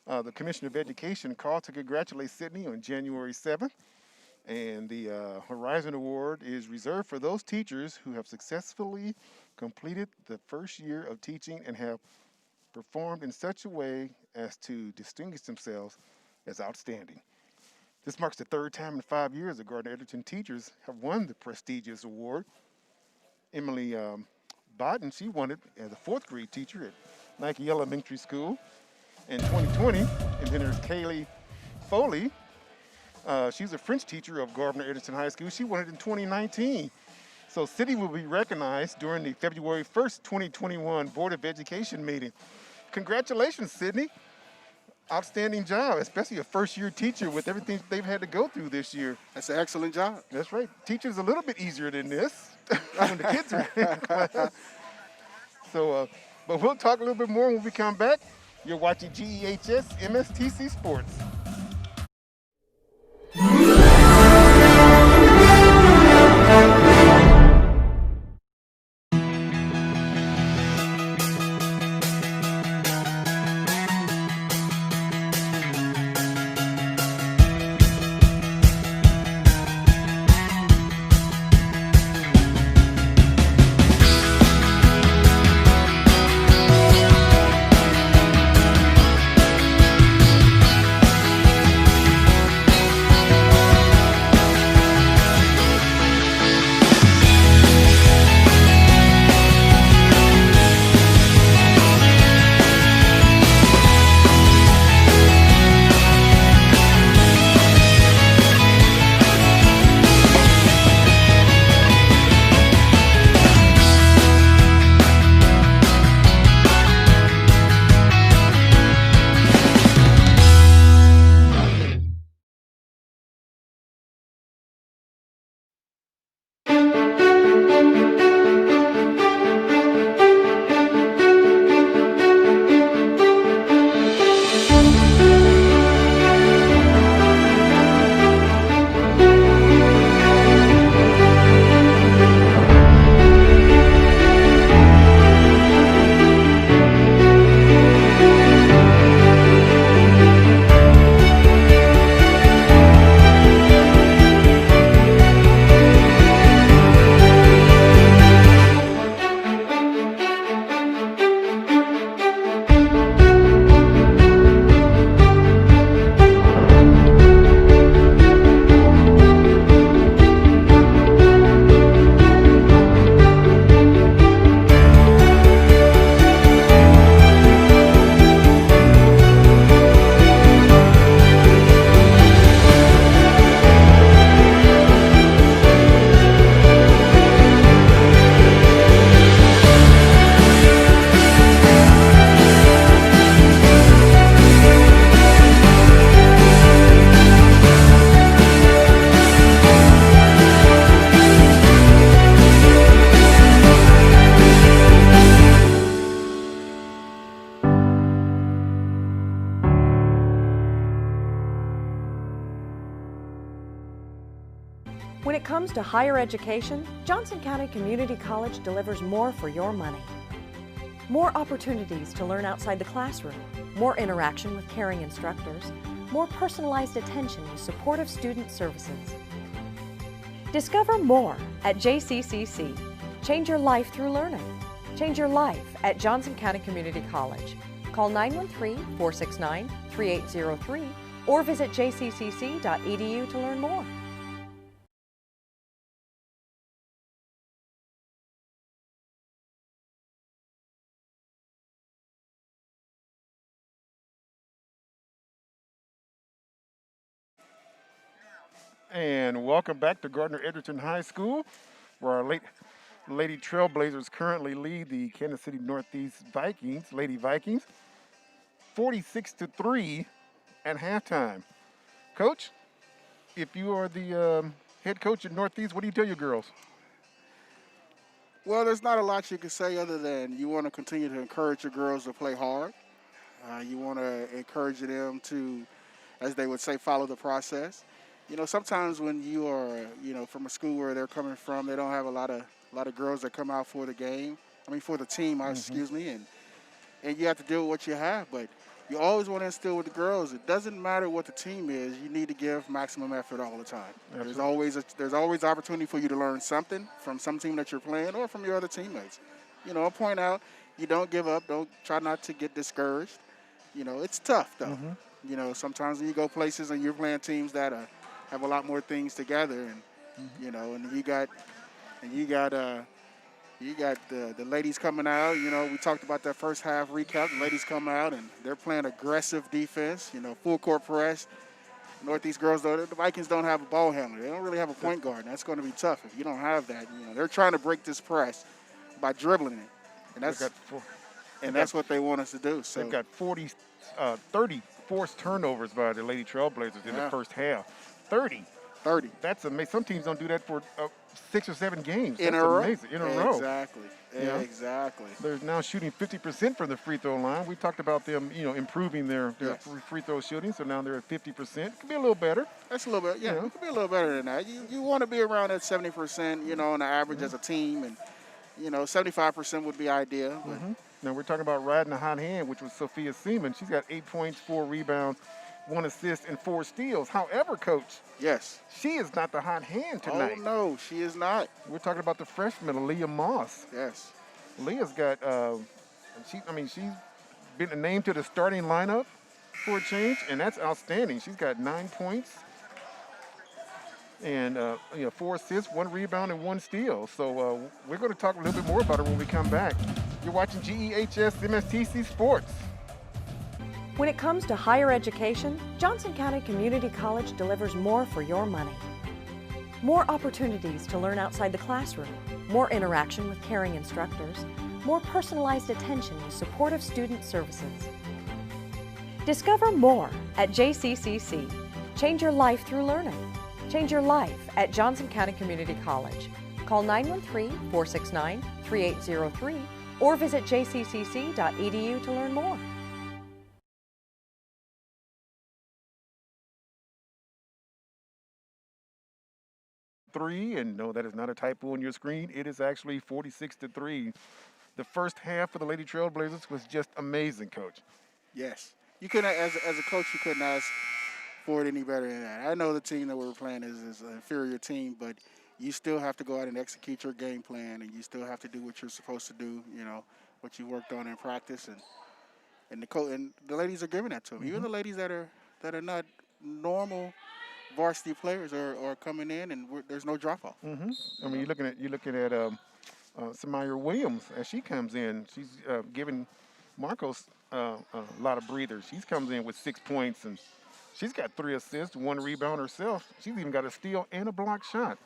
the Commissioner of Education, called to congratulate Sydney on January 7th. And the Horizon Award is reserved for those teachers who have successfully completed the first year of teaching and have performed in such a way as to distinguish themselves as outstanding. This marks the third time in 5 years that Gardner Edgerton teachers have won the prestigious award. Emily Bodden, she won it as a fourth grade teacher at Nike Elementary School in 2020. And then there's Kaylee Foley. She's a French teacher of Gardner Edgerton High School. She won it in 2019. So City will be recognized during the February 1st, 2021 Board of Education meeting. Congratulations, Sydney. Outstanding job, especially a first-year teacher with everything they've had to go through this year. That's an excellent job. That's right. Teaching's a little bit easier than this when the kids are in class. So, but we'll talk a little bit more when we come back. You're watching GEHS MSTC Sports. When it comes to higher education, Johnson County Community College delivers more for your money. More opportunities to learn outside the classroom, more interaction with caring instructors, more personalized attention with supportive student services. Discover more at JCCC. Change your life through learning. Change your life at Johnson County Community College. Call 913-469-3803 or visit jccc.edu to learn more. And welcome back to Gardner Edgerton High School, where our Lady Trailblazers currently lead the Kansas City Northeast Vikings, Lady Vikings, 46-3 at halftime. Coach, if you are the head coach at Northeast, what do you tell your girls? Well, there's not a lot you can say other than you want to continue to encourage your girls to play hard. You want to encourage them to, as they would say, follow the process. You know, sometimes when you are, from a school where they're coming from, they don't have a lot of girls that come out for the game. For the team, excuse me, and you have to deal with what you have. But you always want to instill with the girls. It doesn't matter what the team is. You need to give maximum effort all the time. Absolutely. There's always opportunity for you to learn something from some team that you're playing or from your other teammates. I'll point out, you don't give up. Don't try not to get discouraged. It's tough though. Sometimes when you go places and you're playing teams that have a lot more things together, and and you got the ladies coming out. We talked about that first half recap. The ladies come out and they're playing aggressive defense. Full court press. Northeast girls, though, the Vikings don't have a ball handler. They don't really have a point guard. And that's going to be tough if you don't have that. They're trying to break this press by dribbling it, and that's what they want us to do. So they've got 30 forced turnovers by the Lady Trailblazers in the first half. 30. That's amazing. Some teams don't do that for 6 or 7 games. In a row. Amazing. In a row. Exactly. Exactly. They're now shooting 50% from the free throw line. We talked about them, improving their free throw shooting. So now they're at 50%. It could be a little better. That's a little bit. Yeah, it could be a little better than that. You want to be around that 70%, on the average as a team, and 75% would be ideal. But Now we're talking about riding the hot hand, which was Sophia Seaman. She's got 8 points, 4 rebounds, 1 assist, and 4 steals. However, Coach, yes, she is not the hot hand tonight. Oh no, she is not. We're talking about the freshman, Leah Moss. Yes, Leah's got. She's been named to the starting lineup for a change, and that's outstanding. She's got 9 points and 4 assists, 1 rebound, and 1 steal. So we're going to talk a little bit more about her when we come back. You're watching GEHS MSTC Sports. When it comes to higher education, Johnson County Community College delivers more for your money. More opportunities to learn outside the classroom, more interaction with caring instructors, more personalized attention with supportive student services. Discover more at JCCC. Change your life through learning. Change your life at Johnson County Community College. Call 913-469-3803 or visit jccc.edu to learn more. And no, that is not a typo on your screen. It is actually 46-3. The first half for the Lady Trailblazers was just amazing, Coach. Yes. You couldn't, as a coach, you couldn't ask for it any better than that. I know the team that we were playing is an inferior team, but you still have to go out and execute your game plan, and you still have to do what you're supposed to do, what you worked on in practice, and the ladies are giving that to them. Even the ladies that are not normal varsity players are coming in, and there's no drop off. You're looking at Samaya Williams as she comes in. She's giving Marcos a lot of breathers. She comes in with 6 points, and she's got 3 assists, 1 rebound herself. She's even got a steal and a block shot.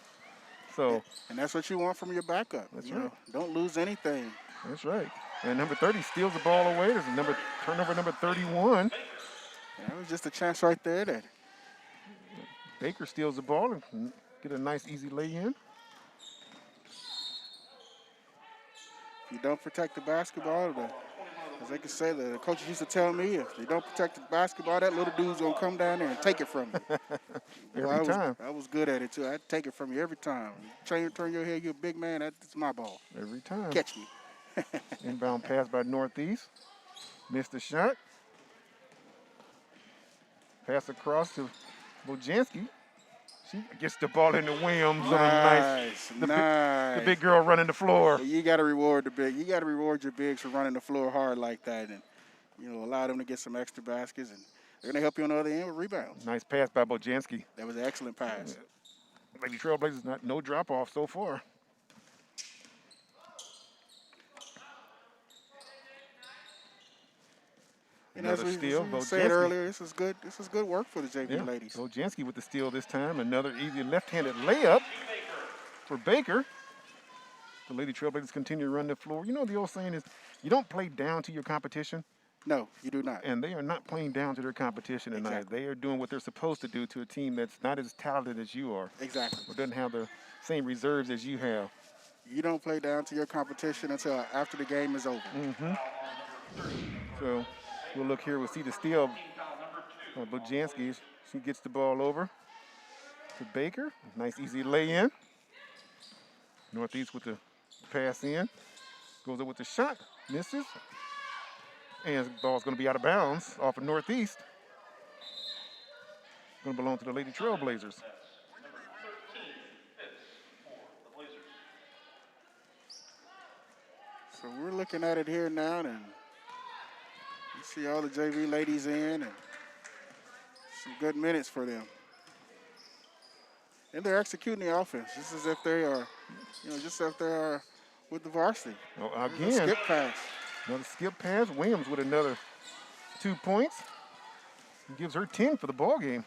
So, and that's what you want from your backup. That's right. Don't lose anything. That's right. And number 30 steals the ball away. There's turnover number 31. That was just a chance right there that Baker steals the ball and get a nice, easy lay-in. If you don't protect the basketball, as they can say, the coaches used to tell me, if you don't protect the basketball, that little dude's going to come down there and take it from you. Every time. I was good at it, too. I'd take it from you every time. Turn your head, you're a big man, that's my ball. Every time. Catch me. Inbound pass by Northeast. Missed the shot. Pass across to Bojanski. She gets the ball in the Williams. Nice. The big girl running the floor. You got to reward the big. You got to reward your bigs for running the floor hard like that, and allow them to get some extra baskets, and they're gonna help you on the other end with rebounds. Nice pass by Bojanski. That was an excellent pass. Lady Trailblazers, no drop off so far. And as Another we steal. said Bojanski. earlier, this is good work for the JV ladies. Bojanski with the steal this time. Another easy left-handed layup for Baker. The Lady Trailblazers continue to run the floor. You know, the old saying is, you don't play down to your competition. No, you do not. And they are not playing down to their competition tonight. Exactly. They are doing what they're supposed to do to a team that's not as talented as you are. Exactly. Or doesn't have the same reserves as you have. You don't play down to your competition until after the game is over. So we'll look here. We'll see the steal. Bojanski, she gets the ball over to Baker. Nice easy lay in. Northeast with the pass in. Goes up with the shot. Misses. And the ball's going to be out of bounds off of Northeast. Going to belong to the Lady Trailblazers. So we're looking at it here now, and you see all the JV ladies in, and some good minutes for them. And they're executing the offense just as if they are, just as if they are with the varsity. Oh, There's a again, skip pass. another skip pass. Williams with another 2 points. He gives her 10 for the ball game.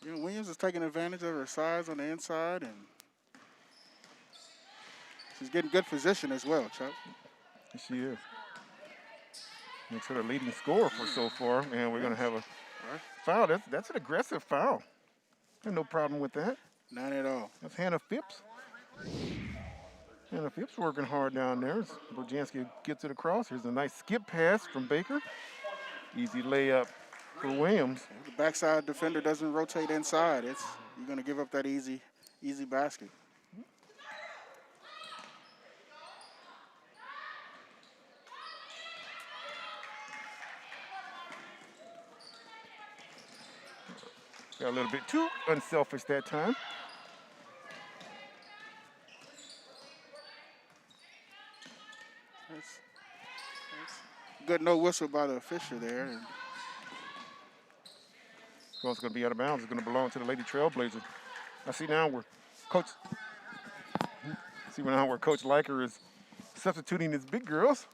Williams is taking advantage of her size on the inside, and she's getting good position as well, Chuck. Yes, she is. Makes her the leading scorer for so far, and we're going to have a foul. That's an aggressive foul. There's no problem with that. Not at all. That's Hannah Phipps. Hannah Phipps working hard down there. Bojanski gets it across. Here's a nice skip pass from Baker. Easy layup for Williams. The backside defender doesn't rotate inside. You're going to give up that easy basket. Got a little bit too unselfish that time. That's good no whistle by the official there. And Ball's going to be out of bounds. It's going to belong to the Lady Trailblazers. I see now where Coach Liker is substituting his big girls.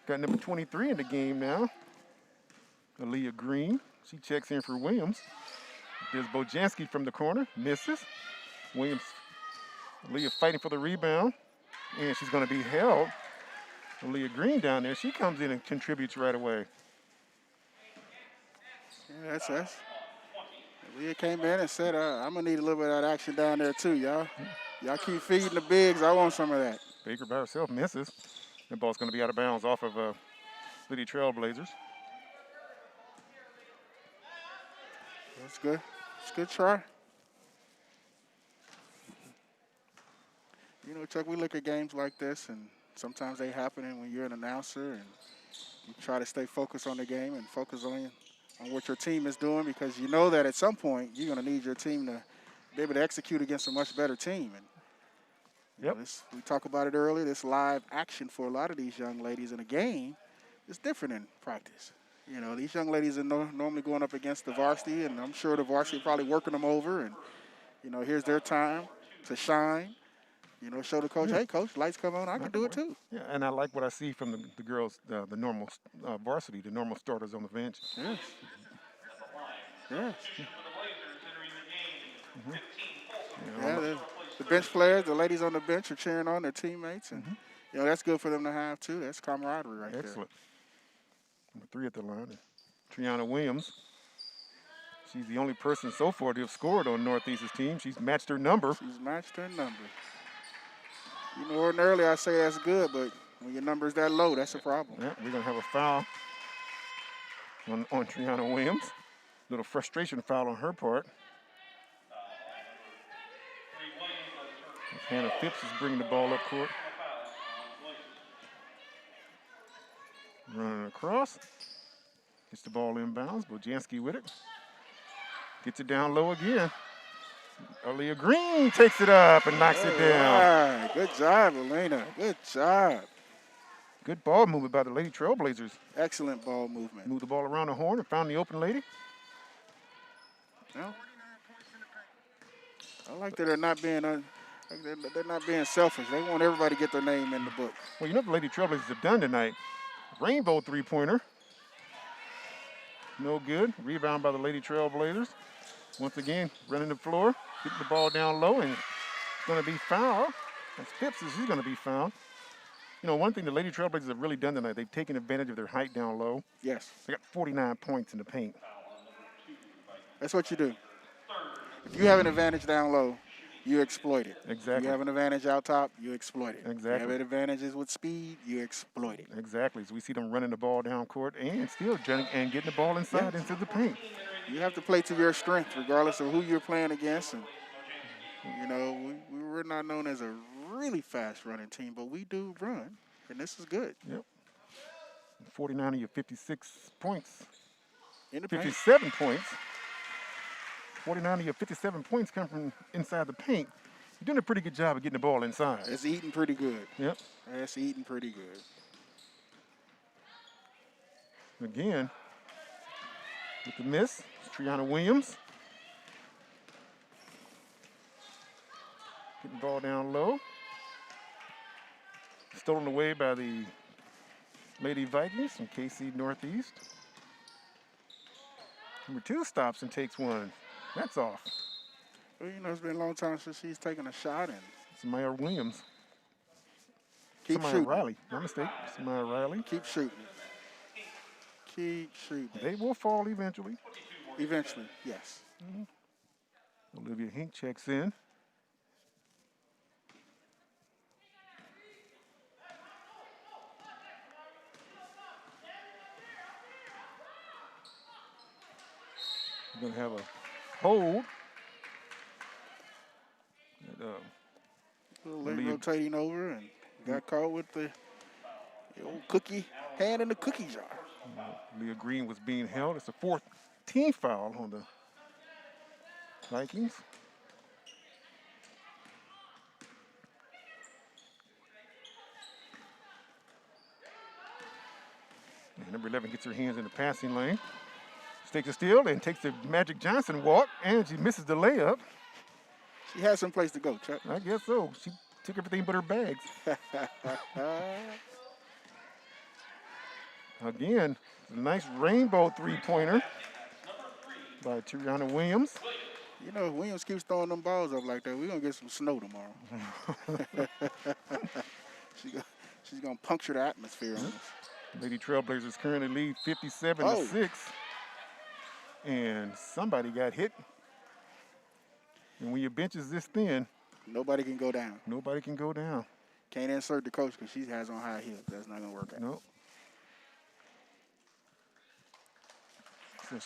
Got number 23 in the game now. Aaliyah Green. She checks in for Williams. There's Bojanski from the corner. Misses. Williams. Aaliyah fighting for the rebound. And she's going to be held. Aaliyah Green down there. She comes in and contributes right away. yeah, that's us. Leah came in and said, I'm going to need a little bit of that action down there too, y'all. Y'all keep feeding the bigs. I want some of that. Baker by herself misses. That ball's going to be out of bounds off of Lady Trailblazers. That's good. It's a good try. Chuck, we look at games like this, and sometimes they happen when you're an announcer and you try to stay focused on the game and focus on what your team is doing, because you know that at some point you're going to need your team to be able to execute against a much better team. And we talked about it earlier, this live action for a lot of these young ladies in a game is different in practice. These young ladies are normally going up against the varsity, and I'm sure the varsity probably working them over, and, here's their time to shine. Show the coach, hey, coach, lights come on, I can do it too. Yeah, and I like what I see from the girls, the normal varsity, the normal starters on the bench. Yes. Yes. The bench players, the ladies on the bench are cheering on their teammates, and that's good for them to have too. That's camaraderie right Excellent. Number 3 at the line, Triana Williams. She's the only person so far to have scored on Northeast's team. She's matched her number. She's matched her number. Ordinarily I say that's good, but when your number's that low, that's a problem. Yeah, we're going to have a foul on Triana Williams. Little frustration foul on her part. Hannah Phipps is bringing the ball up court. Running across. Gets the ball inbounds. Bojanski with it. Gets it down low again. Aaliyah Green takes it up and knocks it down. Right. Good job, Elena. Good job. Good ball movement by the Lady Trailblazers. Excellent ball movement. Moved the ball around the horn and found the open lady. No. I like that they're not being They're not being selfish. They want everybody to get their name in the book. Well, you know what the Lady Trailblazers have done tonight? Rainbow three-pointer. No good. Rebound by the Lady Trailblazers. Once again, running the floor, getting the ball down low, and it's going to be fouled. That's Phipps. He's going to be fouled. You know, one thing the Lady Trailblazers have really done tonight, they've taken advantage of their height down low. Yes. They got 49 points in the paint. That's what you do. If you have an advantage down low, you exploit it. Exactly. If you have an advantage out top, you exploit it. Exactly. If you have advantages with speed, you exploit it. Exactly. So we see them running the ball down court and still getting the ball inside into the paint. You have to play to your strength, regardless of who you're playing against. And you know, we're not known as a really fast running team, but we do run, and this is good. Yep. 49 of your 56 points. In the paint. 57 points. 49 of your 57 points come from inside the paint. You're doing a pretty good job of getting the ball inside. It's eating pretty good. Yep. It's eating pretty good. Again, with the miss, it's Triana Williams. Getting the ball down low. Stolen away by the Lady Vikings from KC Northeast. Number 2 stops and takes one. That's off. Well, you know, it's been a long time since she's taken a shot, and Samaya Williams. keep Samaya shooting. Riley, my mistake. Samaya Riley. Keep shooting. Keep shooting. They will fall eventually. Eventually, yes. Olivia Hink checks in. We're going to have a hold. A little late Leave. rotating over and got caught with the old cookie hand in the cookie jar. Leah Green was being held. It's the 4th team foul on the Vikings. And number 11 gets her hands in the passing lane. She takes a steal and takes the Magic Johnson walk, and she misses the layup. She has some place to go, Chuck. I guess so. She took everything but her bags. Again, a nice rainbow three-pointer by Triana Williams. You know, if Williams keeps throwing them balls up like that, we're going to get some snow tomorrow. She's going to puncture the atmosphere on us. Lady Trailblazers currently lead 57-6. And somebody got hit. And when your bench is this thin, nobody can go down. nobody can go down. Can't insert the coach because she has on high heels. That's not going to work out. Nope. So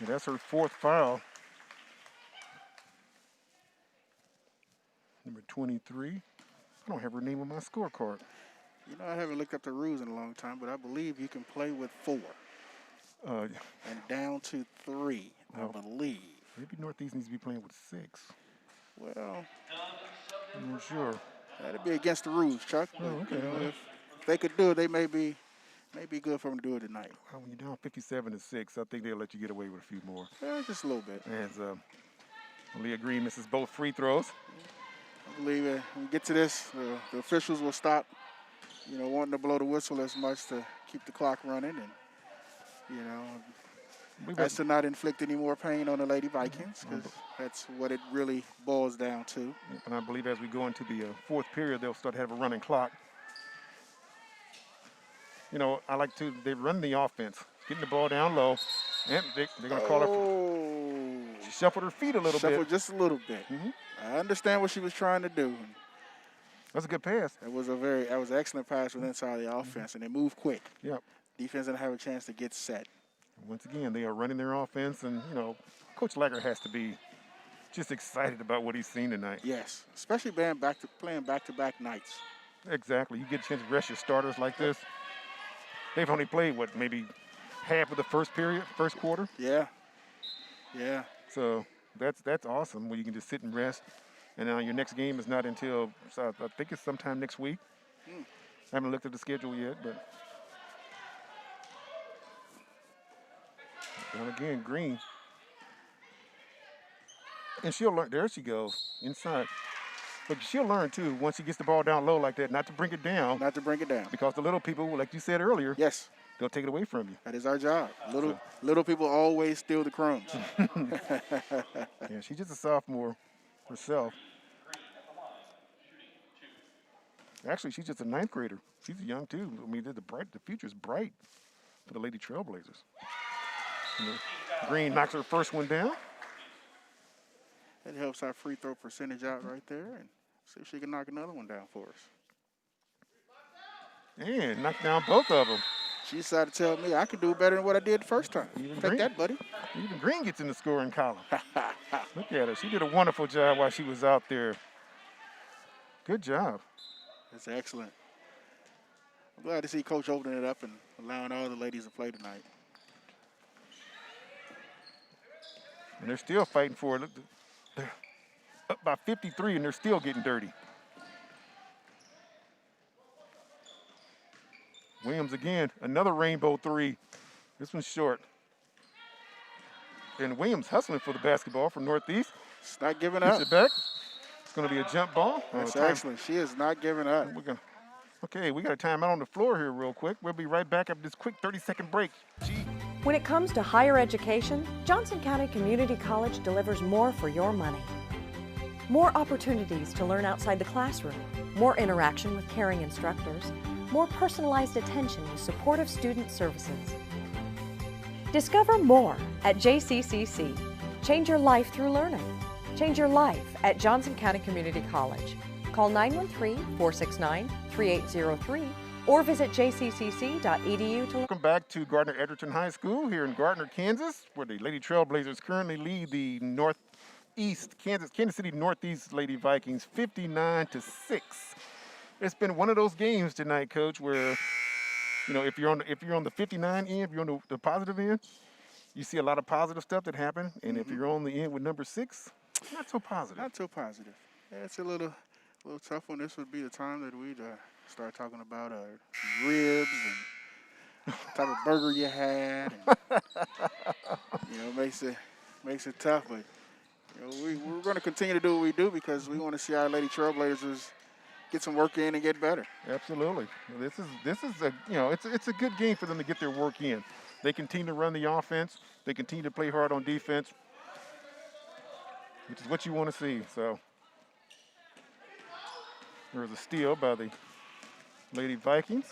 that's her 4th foul. Number 23. I don't have her name on my scorecard. You know, I haven't looked up the rules in a long time, but I believe you can play with 4 and down to 3, I believe. Maybe Northeast needs to be playing with 6. Well, I'm not sure. that'd be against the rules, Chuck. Oh, okay. You know, if they could do it, they may be good for them to do it tonight. Well, when you're down 57-6, I think they'll let you get away with a few more. Just a little bit. As Leah Green misses both free throws. I believe when we get to this, the officials will stop, you know, wanting to blow the whistle as much to keep the clock running, and you know, that's to not inflict any more pain on the Lady Vikings, because that's what it really boils down to. And I believe as we go into the 4th period, they'll start to have a running clock. You know, they run the offense, getting the ball down low, and they're going to call her. She shuffled her feet a little bit. Shuffled just a little bit. I understand what she was trying to do. That's a good pass. That was an excellent pass with inside the offense, and it moved quick. Yep. Defense didn't have a chance to get set. Once again, they are running their offense, and, you know, Coach Lager has to be just excited about what he's seen tonight. Yes, especially playing back-to-back nights. Exactly. You get a chance to rest your starters like this. They've only played, maybe half of the first quarter? Yeah. So that's awesome when you can just sit and rest. And now your next game is not until, I think it's sometime next week. I haven't looked at the schedule yet, but. And again, Green And she'll learn. There she goes, inside. But she'll learn, too, once she gets the ball down low like that, not to bring it down. Not to bring it down. Because the little people, like you said earlier, Yes. they'll take it away from you. That is our job. Little people always steal the crumbs. Yeah, she's just a sophomore herself. Actually, she's just a ninth grader. She's young, too. I mean, the future's bright for the Lady Trailblazers. And Green knocks her first one down. That helps our free throw percentage out right there, and see if she can knock another one down for us. And knock down both of them. She decided to tell me I could do better than what I did the first time. Take that, buddy. Even Green gets in the scoring column. Look at her. She did a wonderful job while she was out there. Good job. That's excellent. I'm glad to see Coach opening it up and allowing all the ladies to play tonight. And they're still fighting for it. Look, they're up by 53, and they're still getting dirty. Williams again, another rainbow three. This one's short. And Williams hustling for the basketball from Northeast. It's not giving up. Keeps it back. It's going to be a jump ball. That's excellent. She is not giving up. Okay, we got a timeout on the floor here real quick. We'll be right back after this quick 30-second break. When it comes to higher education, Johnson County Community College delivers more for your money. More opportunities to learn outside the classroom, more interaction with caring instructors, more personalized attention with supportive student services. Discover more at JCCC. Change your life through learning. Change your life at Johnson County Community College. Call 913-469-3803 or visit jccc.edu to. Welcome back to Gardner Edgerton High School here in Gardner, Kansas, where the Lady Trailblazers currently lead the Kansas City Northeast Lady Vikings 59-6. It's been one of those games tonight, Coach, where if you're on the 59 end, if you're on the positive end, you see a lot of positive stuff that happen, and if you're on the end with number 6, not so positive. Not so positive. Yeah, it's a little tough one. This would be the time that we'd start talking about ribs and the type of burger you had. And, makes it tough. But we're going to continue to do what we do because we want to see our Lady Trailblazers get some work in and get better. Absolutely. This is it's a good game for them to get their work in. They continue to run the offense. They continue to play hard on defense, which is what you want to see. So there's a steal by the Lady Vikings.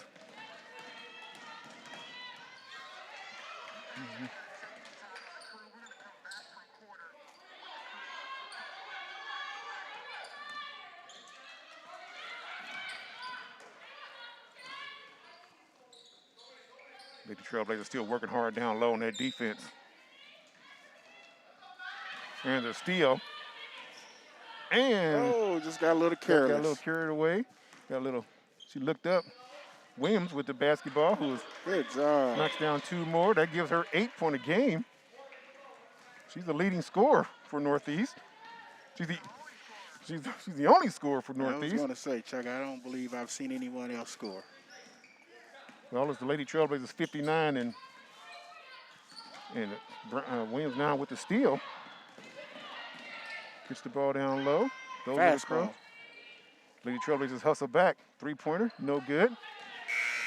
Lady Trailblazers still working hard down low on that defense. And the steal. And just got a little careless. Got a little carried away. She looked up. Williams with the basketball, who good job. Knocks down 2 more. That gives her 8 point a game. She's the leading scorer for Northeast. She's the only scorer for Northeast. I was going to say, Chuck, I don't believe I've seen anyone else score. Well, it's the Lady Trailblazers 59 and Williams now with the steal. Gets the ball down low. Fast ball. Lady Trailblazers hustle back. 3-pointer, no good.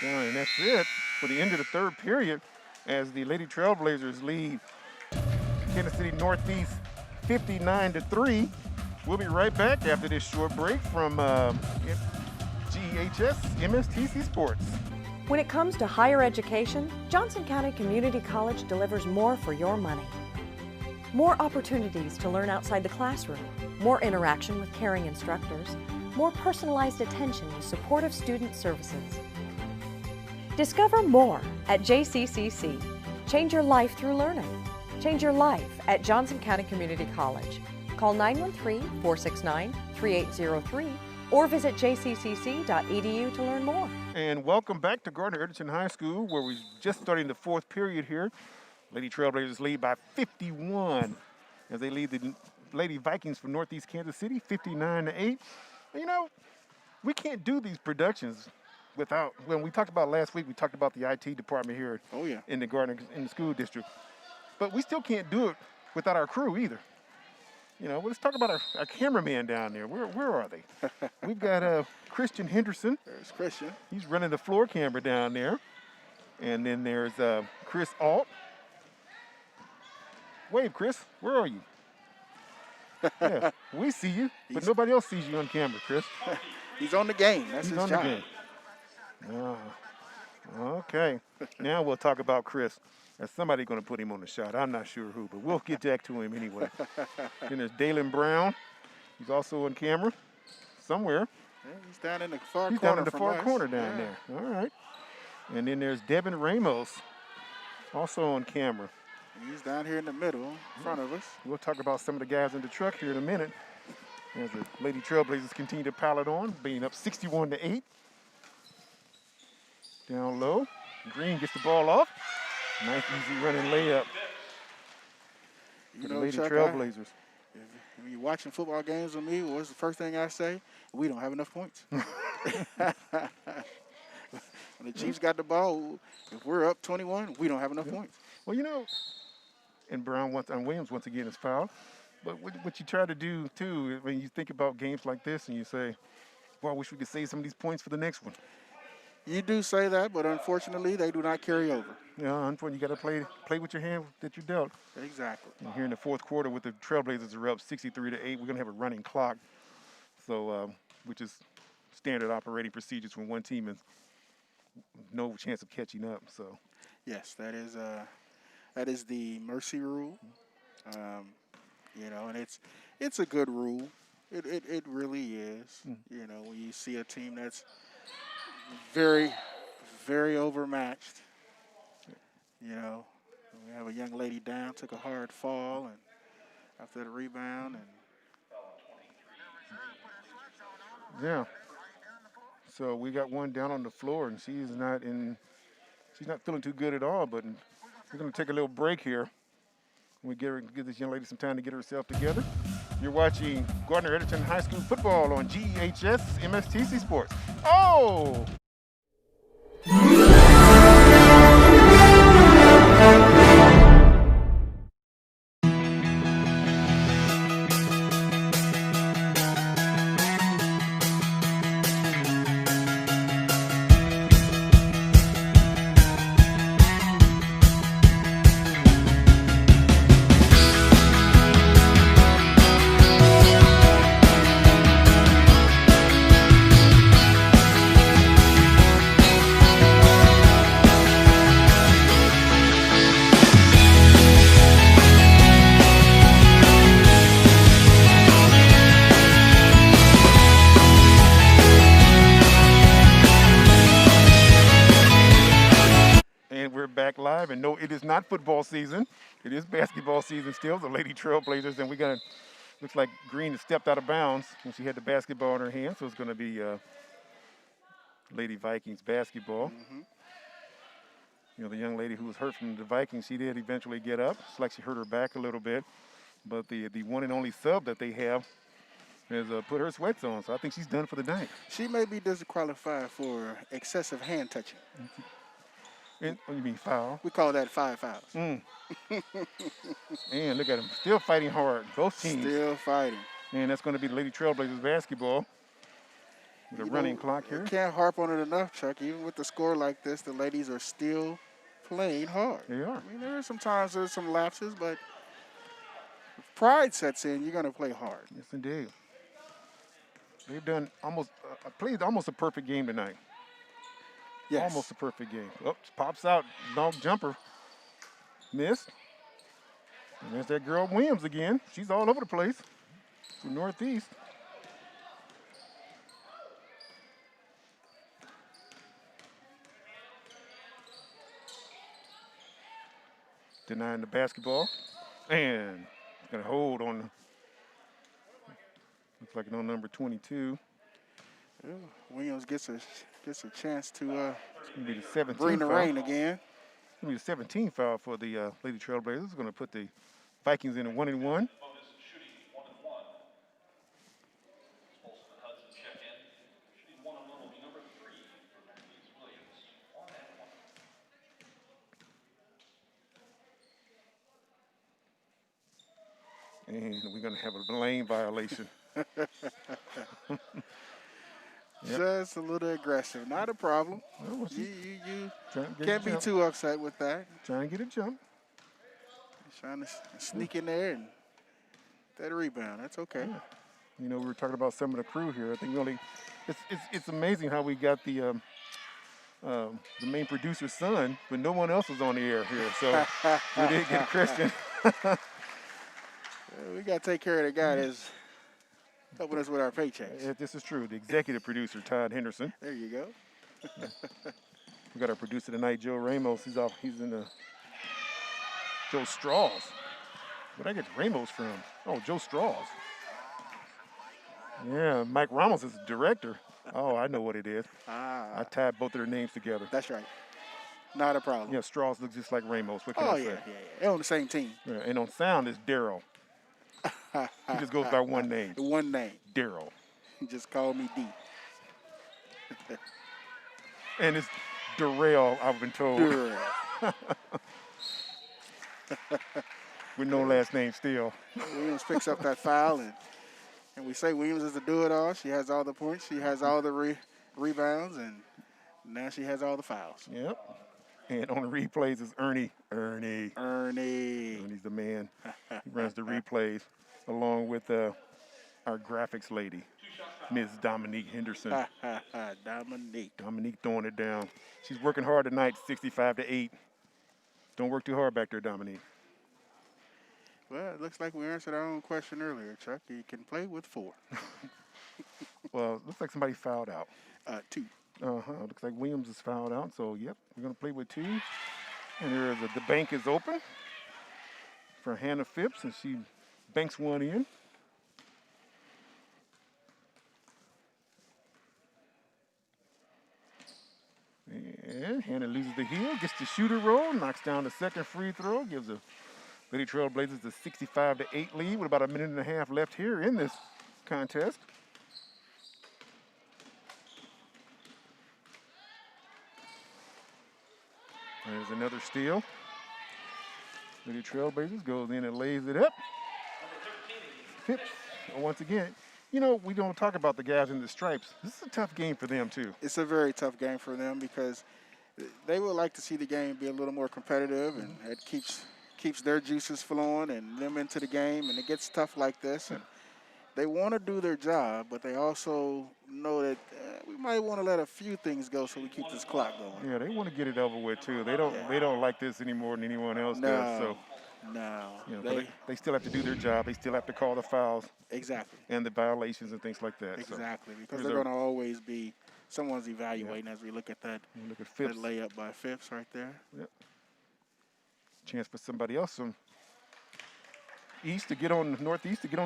And that's it for the end of the third period as the Lady Trailblazers lead Kansas City Northeast 59-3. We'll be right back after this short break from GEHS MSTC Sports. When it comes to higher education, Johnson County Community College delivers more for your money. More opportunities to learn outside the classroom, more interaction with caring instructors, more personalized attention with supportive student services. Discover more at JCCC. Change your life through learning. Change your life at Johnson County Community College. Call 913-469-3803 or visit jccc.edu to learn more. And welcome back to Gardner Edgerton High School, where we're just starting the fourth period here. Lady Trailblazers lead by 51 as they lead the Lady Vikings from Northeast Kansas City, 59-8. We can't do these productions without, when we talked about last week, we talked about the IT department here in the Gardner, in the school district. But we still can't do it without our crew either. well, let's talk about our cameraman down there. Where are they? We've got Christian Henderson. There's Christian. He's running the floor camera down there. And then there's Chris Alt. Wave, Chris. Where are you? Yeah, we see you, but nobody else sees you on camera, Chris. He's on the game. That's He's his on job. the game. Okay. Now we'll talk about Chris. There's somebody going to put him on the shot. I'm not sure who, but we'll get back to him anyway. Then there's Dalen Brown. He's also on camera somewhere. Yeah, he's down in the far He's corner. down in the from far us. corner down there. All right. And then there's Devin Ramos, also on camera. He's down here in the middle, in front of us. We'll talk about some of the guys in the truck here in a minute. As the Lady Trailblazers continue to pile it on, being up 61-8. Down low. Green gets the ball off. Nice easy running layup for the Lady Chuck, Trailblazers. When you're watching football games with me, what's the first thing I say? We don't have enough points. When the Chiefs got the ball, if we're up 21, we don't have enough points. Well, and Williams once again is fouled. But what you try to do, too, when you think about games like this and you say, well, I wish we could save some of these points for the next one. You do say that, but unfortunately, they do not carry over. Yeah, unfortunately, you got to play with your hand that you dealt. Exactly. And here in the fourth quarter, with the Trailblazers are up 63-8, we're going to have a running clock, so which is standard operating procedures when one team has no chance of catching up. So, yes, that is the mercy rule. And it's a good rule. It really is. When you see a team that's very, very overmatched. We have a young lady down, took a hard fall, and after the rebound, and yeah. So we got one down on the floor, and she's not feeling too good at all. But we're going to take a little break here. We give this young lady some time to get herself together. You're watching Gardner Edgerton High School football on GEHS MSTC Sports. Oh! Back live, and no, it is not football season. It is basketball season still. The Lady Trailblazers, and looks like Green has stepped out of bounds when she had the basketball in her hand, so it's going to be Lady Vikings basketball. The young lady who was hurt from the Vikings, she did eventually get up. It's like she hurt her back a little bit, but the one and only sub that they have has put her sweats on, so I think she's done for the night. She may be disqualified for excessive hand touching. You mean foul? We call that 5 fouls. And look at them, still fighting hard. Both teams. Still fighting. And that's going to be the Lady Trailblazers basketball. With a running clock here. You can't harp on it enough, Chuck. Even with the score like this, the ladies are still playing hard. They are. There are sometimes there's some lapses, but if pride sets in, you're going to play hard. Yes, indeed. They've done played almost a perfect game tonight. Yes. Almost a perfect game. Oops, pops out, long jumper. Missed. And there's that girl Williams again. She's all over the place. To Northeast. Denying the basketball. And going to hold on. Looks like it's on number 22. Williams gets a chance to be the 17th bring the foul. rain again. It's going to be the 17th foul for the Lady Trailblazers. It's going to put the Vikings in a 1-1. And we're going to have a lane violation. Just a little aggressive. Not a problem. Well, You trying to get can't a be jump. too upset with that. Trying to get a jump. Trying to sneak in there and that rebound. That's okay. Yeah. You know, we were talking about some of the crew here. I think really, it's amazing how we got the main producer's son, but no one else was on the air here. So we did get Christian. We got to take care of the guy that's helping us with our paychecks. This is true. The executive producer, Todd Henderson. There you go. We got our producer tonight, Joe Ramos. He's in the Joe Straws. Where'd I get Ramos from? Oh, Joe Straws. Yeah, Mike Ramos is the director. Oh, I know what it is. I tied both of their names together. That's right. Not a problem. Yeah, Straws looks just like Ramos. What can Oh, I yeah, say? yeah. They're on the same team. Yeah, and on sound is Daryl. He just goes by one name. One name. Daryl. He just called me D. And it's Darrell, I've been told. Durrell. With no last name still. Williams picks up that foul, and we say Williams is the do-it-all. She has all the points. She has all the rebounds, and now she has all the fouls. Yep. And on the replays is Ernie. Ernie's Ernie's the man. He runs the replays along with our graphics lady, Ms. Dominique Henderson. Dominique throwing it down. She's working hard tonight, 65-8. Don't work too hard back there, Dominique. Well, it looks like we answered our own question earlier, Chuck. You can play with 4. Well, looks like somebody fouled out. 2. Looks like Williams is fouled out. So, yep, we're going to play with 2. And the bank is open for Hannah Phipps, and she banks one in. And Hannah loses the heel, gets the shooter roll, knocks down the second free throw, gives the Lady Trailblazers the 65-8 lead with about a minute and a half left here in this contest. There's another steal. Lady Trailblazers goes in and lays it up. Phipps, once again, you know, we don't talk about the guys in the stripes. This is a tough game for them, too. It's a very tough game for them because they would like to see the game be a little more competitive, and it keeps their juices flowing and them into the game, and it gets tough like this. And they want to do their job, but they also know that we might want to let a few things go so we keep this clock going. Yeah, they want to get it over with, too. They don't like this any more than anyone else does. So. No. You know, they still have to do their job. They still have to call the fouls. Exactly. And the violations and things like that. Exactly. So, because they're going to always be someone's evaluating as we look at that, look at Phipps. That layup by Phipps right there. Yep. Chance for somebody else from northeast to get on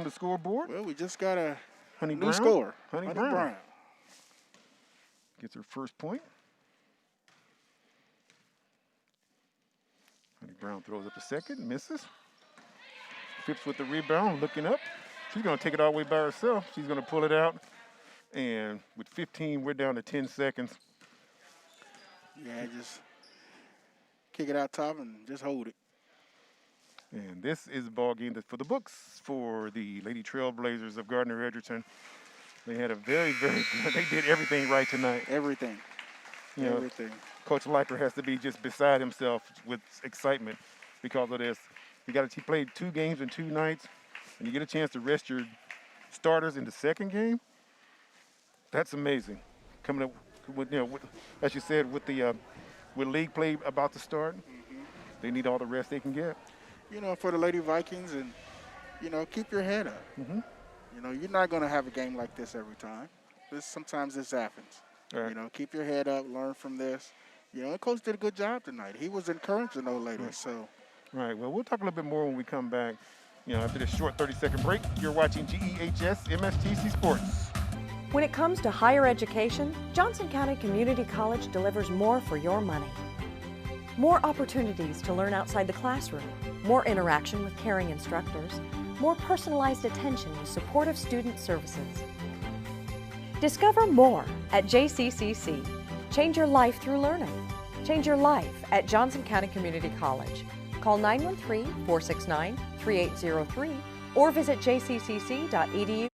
the scoreboard. Well, we just got a Honey new Brown. score. Honey Brown gets her first point. Honey Brown throws up a second, misses. Phipps with the rebound, looking up. She's going to take it all the way by herself. She's going to pull it out. And with 15, we're down to 10 seconds. Yeah, just kick it out top and just hold it. And this is a ball game that's for the books for the Lady Trailblazers of Gardner Edgerton. They had a very, very good, they did everything right tonight. Everything. You know, everything. Coach Leiper has to be just beside himself with excitement because of this. He played 2 games in 2 nights, and you get a chance to rest your starters in the second game. That's amazing. Coming up with, as you said, with league play about to start, they need all the rest they can get. You know, for the Lady Vikings, and keep your head up. Mm-hmm. You know, you're not going to have a game like this every time. Sometimes this happens. Right. You know, keep your head up, learn from this. You know, the coach did a good job tonight. He was encouraging those ladies. Right. So. Right. Well, we'll talk a little bit more when we come back. You know, after this short 30-second break, you're watching GEHS MSTC Sports. When it comes to higher education, Johnson County Community College delivers more for your money. More opportunities to learn outside the classroom, more interaction with caring instructors, more personalized attention with supportive student services. Discover more at JCCC. Change your life through learning. Change your life at Johnson County Community College. Call 913-469-3803 or visit jccc.edu.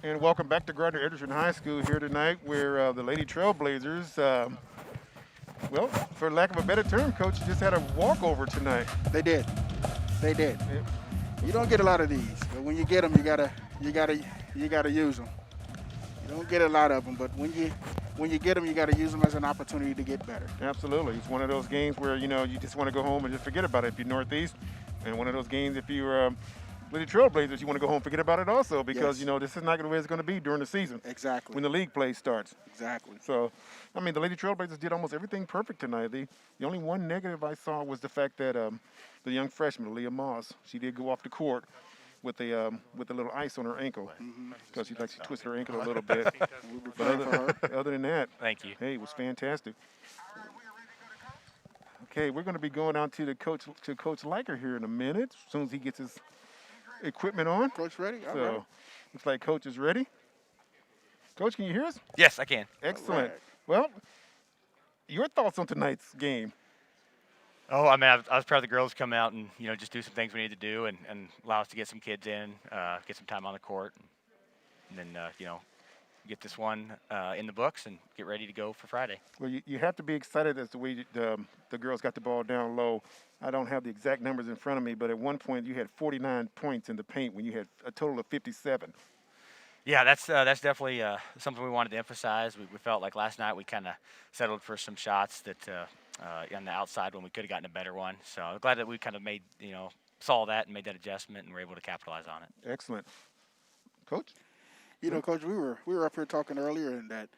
And welcome back to Gardner Edgerton High School here tonight, where the Lady Trailblazers, well, for lack of a better term, Coach, just had a walkover tonight. They did. They did. Yeah. You don't get a lot of these, but when you get them, you gotta use them. You don't get a lot of them, but when you get them, you gotta use them as an opportunity to get better. Absolutely. It's one of those games where, you just want to go home and just forget about it if you're Northeast. And one of those games if you're Lady Trailblazers, you want to go home and forget about it also because, Yes. This is not the way it's going to be during the season Exactly. when the league play starts. Exactly. So, I mean, the Lady Trailblazers did almost everything perfect tonight. The only one negative I saw was the fact that the young freshman, Leah Moss, she did go off the court with a little ice on her ankle because she twisted her ankle a little bit. But other than that, Thank you. hey, it was fantastic. Okay, we're going to be going on to Coach Liker here in a minute, as soon as he gets his equipment on. Coach ready? All So, right. looks like Coach is ready. Coach, can you hear us? Yes, I can. Excellent. right. Well, your thoughts on tonight's game? Oh, I mean, I was proud of the girls come out and just do some things we need to do and allow us to get some kids in, get some time on the court, and then get this one in the books and get ready to go for Friday. Well, you have to be excited as the way the girls got the ball down low. I don't have the exact numbers in front of me, but at one point you had 49 points in the paint when you had a total of 57. Yeah, that's definitely something we wanted to emphasize. We felt like last night we kind of settled for some shots that on the outside when we could have gotten a better one. So I'm glad that we kind of made saw that and made that adjustment and were able to capitalize on it. Excellent. Coach? Coach, we were up here talking earlier, and that,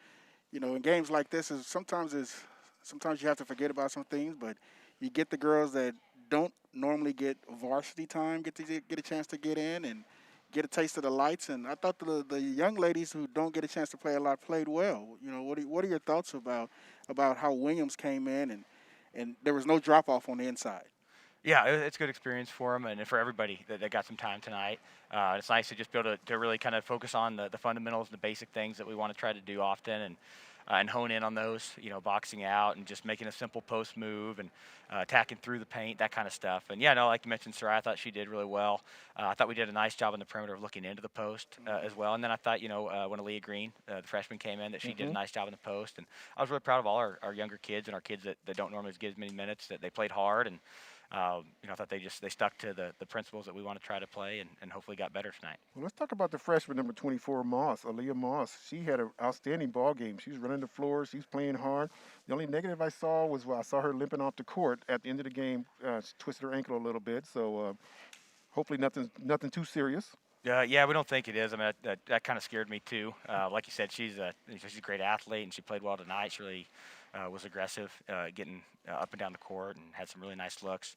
in games like this, sometimes you have to forget about some things, but you get the girls that don't normally get varsity time get a chance to get in and get a taste of the lights. And I thought the young ladies who don't get a chance to play a lot played well. What are your thoughts about how Williams came in and there was no drop off on the inside? Yeah, it's a good experience for them and for everybody that got some time tonight. It's nice to just be able to really kind of focus on the fundamentals and the basic things that we want to try to do often and hone in on those, boxing out and just making a simple post move and attacking through the paint, that kind of stuff. And, yeah, no, like you mentioned, Sarai, I thought she did really well. I thought we did a nice job on the perimeter of looking into the post as well. And then I thought, when Aaliyah Green, the freshman, came in, that she did a nice job in the post. And I was really proud of all our younger kids and our kids that don't normally get as many minutes, that they played hard. And I thought they stuck to the principles that we want to try to play and hopefully got better tonight. Well, let's talk about the freshman number 24, Moss, Aaliyah Moss. She had an outstanding ball game. She was running the floor. She was playing hard. The only negative I saw was I saw her limping off the court at the end of the game. She twisted her ankle a little bit. So hopefully nothing too serious. Yeah, we don't think it is. I mean, that kind of scared me too. Like you said, she's a great athlete and she played well tonight. She really was aggressive, getting up and down the court and had some really nice looks.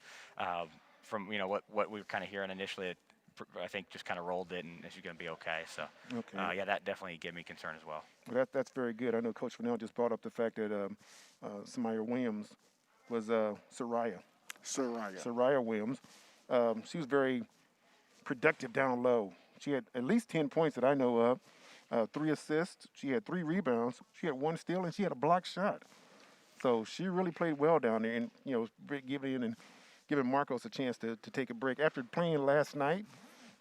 From what we were kind of hearing initially, I think just kind of rolled it and she's going to be okay. So Okay. yeah, that definitely gave me concern as well. Well, that's very good. I know Coach Fennell just brought up the fact that Samaya Williams was Soraya Williams. She was very productive down low. She had at least 10 points that I know of, 3 assists. She had 3 rebounds. She had 1 steal, and she had a block shot. So she really played well down there and, giving Marcos a chance to take a break. After playing last night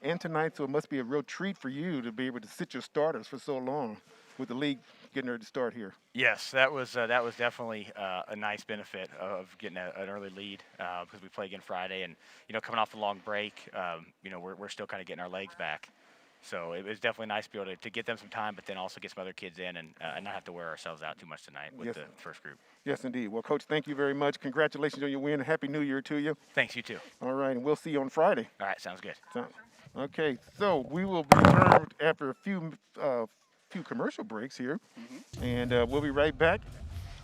and tonight, so it must be a real treat for you to be able to sit your starters for so long with the league getting ready to start here. Yes, that was definitely a nice benefit of getting an early lead because we play again Friday, and coming off the long break, we're still kind of getting our legs back. So it was definitely nice to be able to get them some time, but then also get some other kids in and not have to wear ourselves out too much tonight with the first group. Yes, indeed. Well, Coach, thank you very much. Congratulations on your win. Happy New Year to you. Thanks, you too. All right, and we'll see you on Friday. All right, sounds good. Okay, so we will be returned after a few commercial breaks here, and we'll be right back.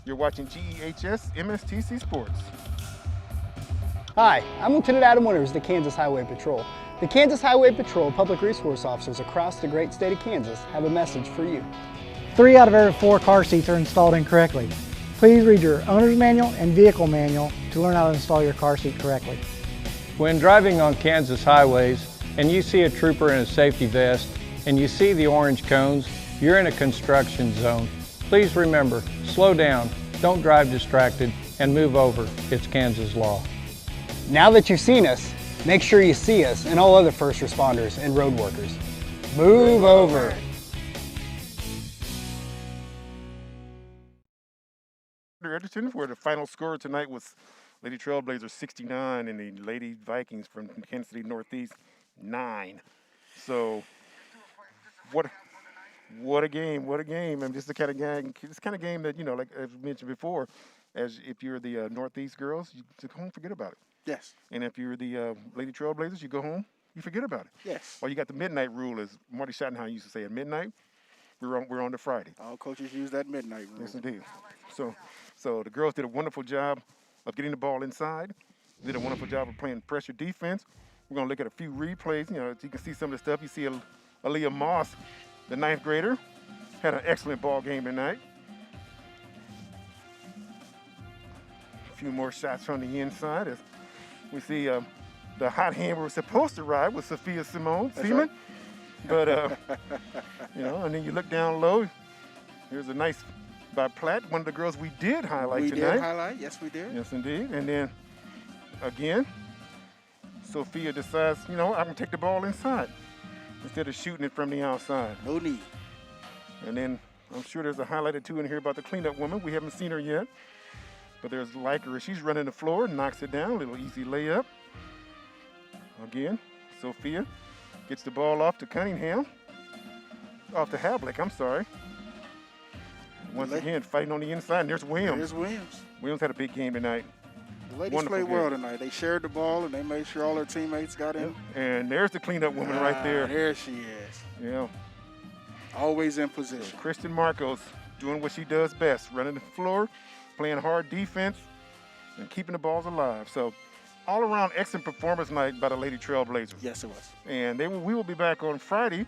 You're watching GEHS MSTC Sports. Hi, I'm Lieutenant Adam Winters, the Kansas Highway Patrol. The Kansas Highway Patrol public resource officers across the great state of Kansas have a message for you. 3 out of every 4 car seats are installed incorrectly. Please read your owner's manual and vehicle manual to learn how to install your car seat correctly. When driving on Kansas highways and you see a trooper in a safety vest and you see the orange cones, you're in a construction zone. Please remember, slow down, don't drive distracted, and move over. It's Kansas law. Now that you've seen us, make sure you see us and all other first responders and road workers. Move over. Edgerton, where the final score tonight was Lady Trailblazers 69 and the Lady Vikings from Kansas City Northeast 9. So what a game, what a game. And this is the kind of game that, like as mentioned before, as if you're the Northeast girls, you just go home, forget about it. Yes. And if you're the Lady Trailblazers, you go home, you forget about it. Yes. Well, you got the midnight rule, as Marty Schottenheimer used to say, at midnight, we're on to Friday. All coaches use that midnight rule. Yes, indeed. So the girls did a wonderful job of getting the ball inside. Did a wonderful job of playing pressure defense. We're going to look at a few replays. You can see some of the stuff. You see Aaliyah Moss, the 9th grader, had an excellent ball game tonight. A few more shots from the inside as we see the hot hand we were supposed to ride with Sophia Seaman. Right. But, and then you look down low. Here's a nice by Platt, one of the girls we did highlight tonight. We did highlight, yes we did. Yes, indeed. And then, again, Sophia decides, I'm going to take the ball inside instead of shooting it from the outside. No need. And then I'm sure there's a highlight or two in here about the cleanup woman. We haven't seen her yet. But there's Liker. She's running the floor, knocks it down, a little easy layup. Again, Sophia gets the ball off to Cunningham. Off to Havlick, I'm sorry. Once again, fighting on the inside. And there's Williams. There's Williams. Williams had a big game tonight. The ladies played well tonight. They shared the ball and they made sure all their teammates got in. And there's the cleanup woman right there. There she is. Yeah. Always in position. So Kristen Marcos doing what she does best, running the floor, playing hard defense, and keeping the balls alive. So all around excellent performance night by the Lady Trailblazers. Yes, it was. And we will be back on Friday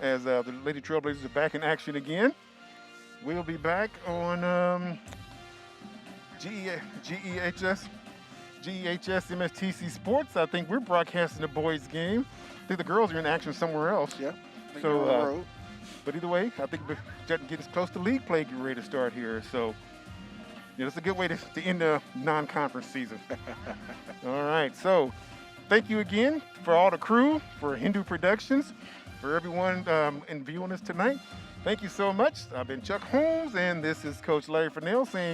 as the Lady Trailblazers are back in action again. We'll be back on GEHS MSTC Sports. I think we're broadcasting the boys' game. I think the girls are in action somewhere else. Yeah. So, but either way, I think we're getting close to league play, getting ready to start here. So, it's a good way to end the non-conference season. All right. So, thank you again for all the crew, for Hindu Productions, for everyone in viewing us tonight. Thank you so much. I've been Chuck Holmes, and this is Coach Larry Fennell saying,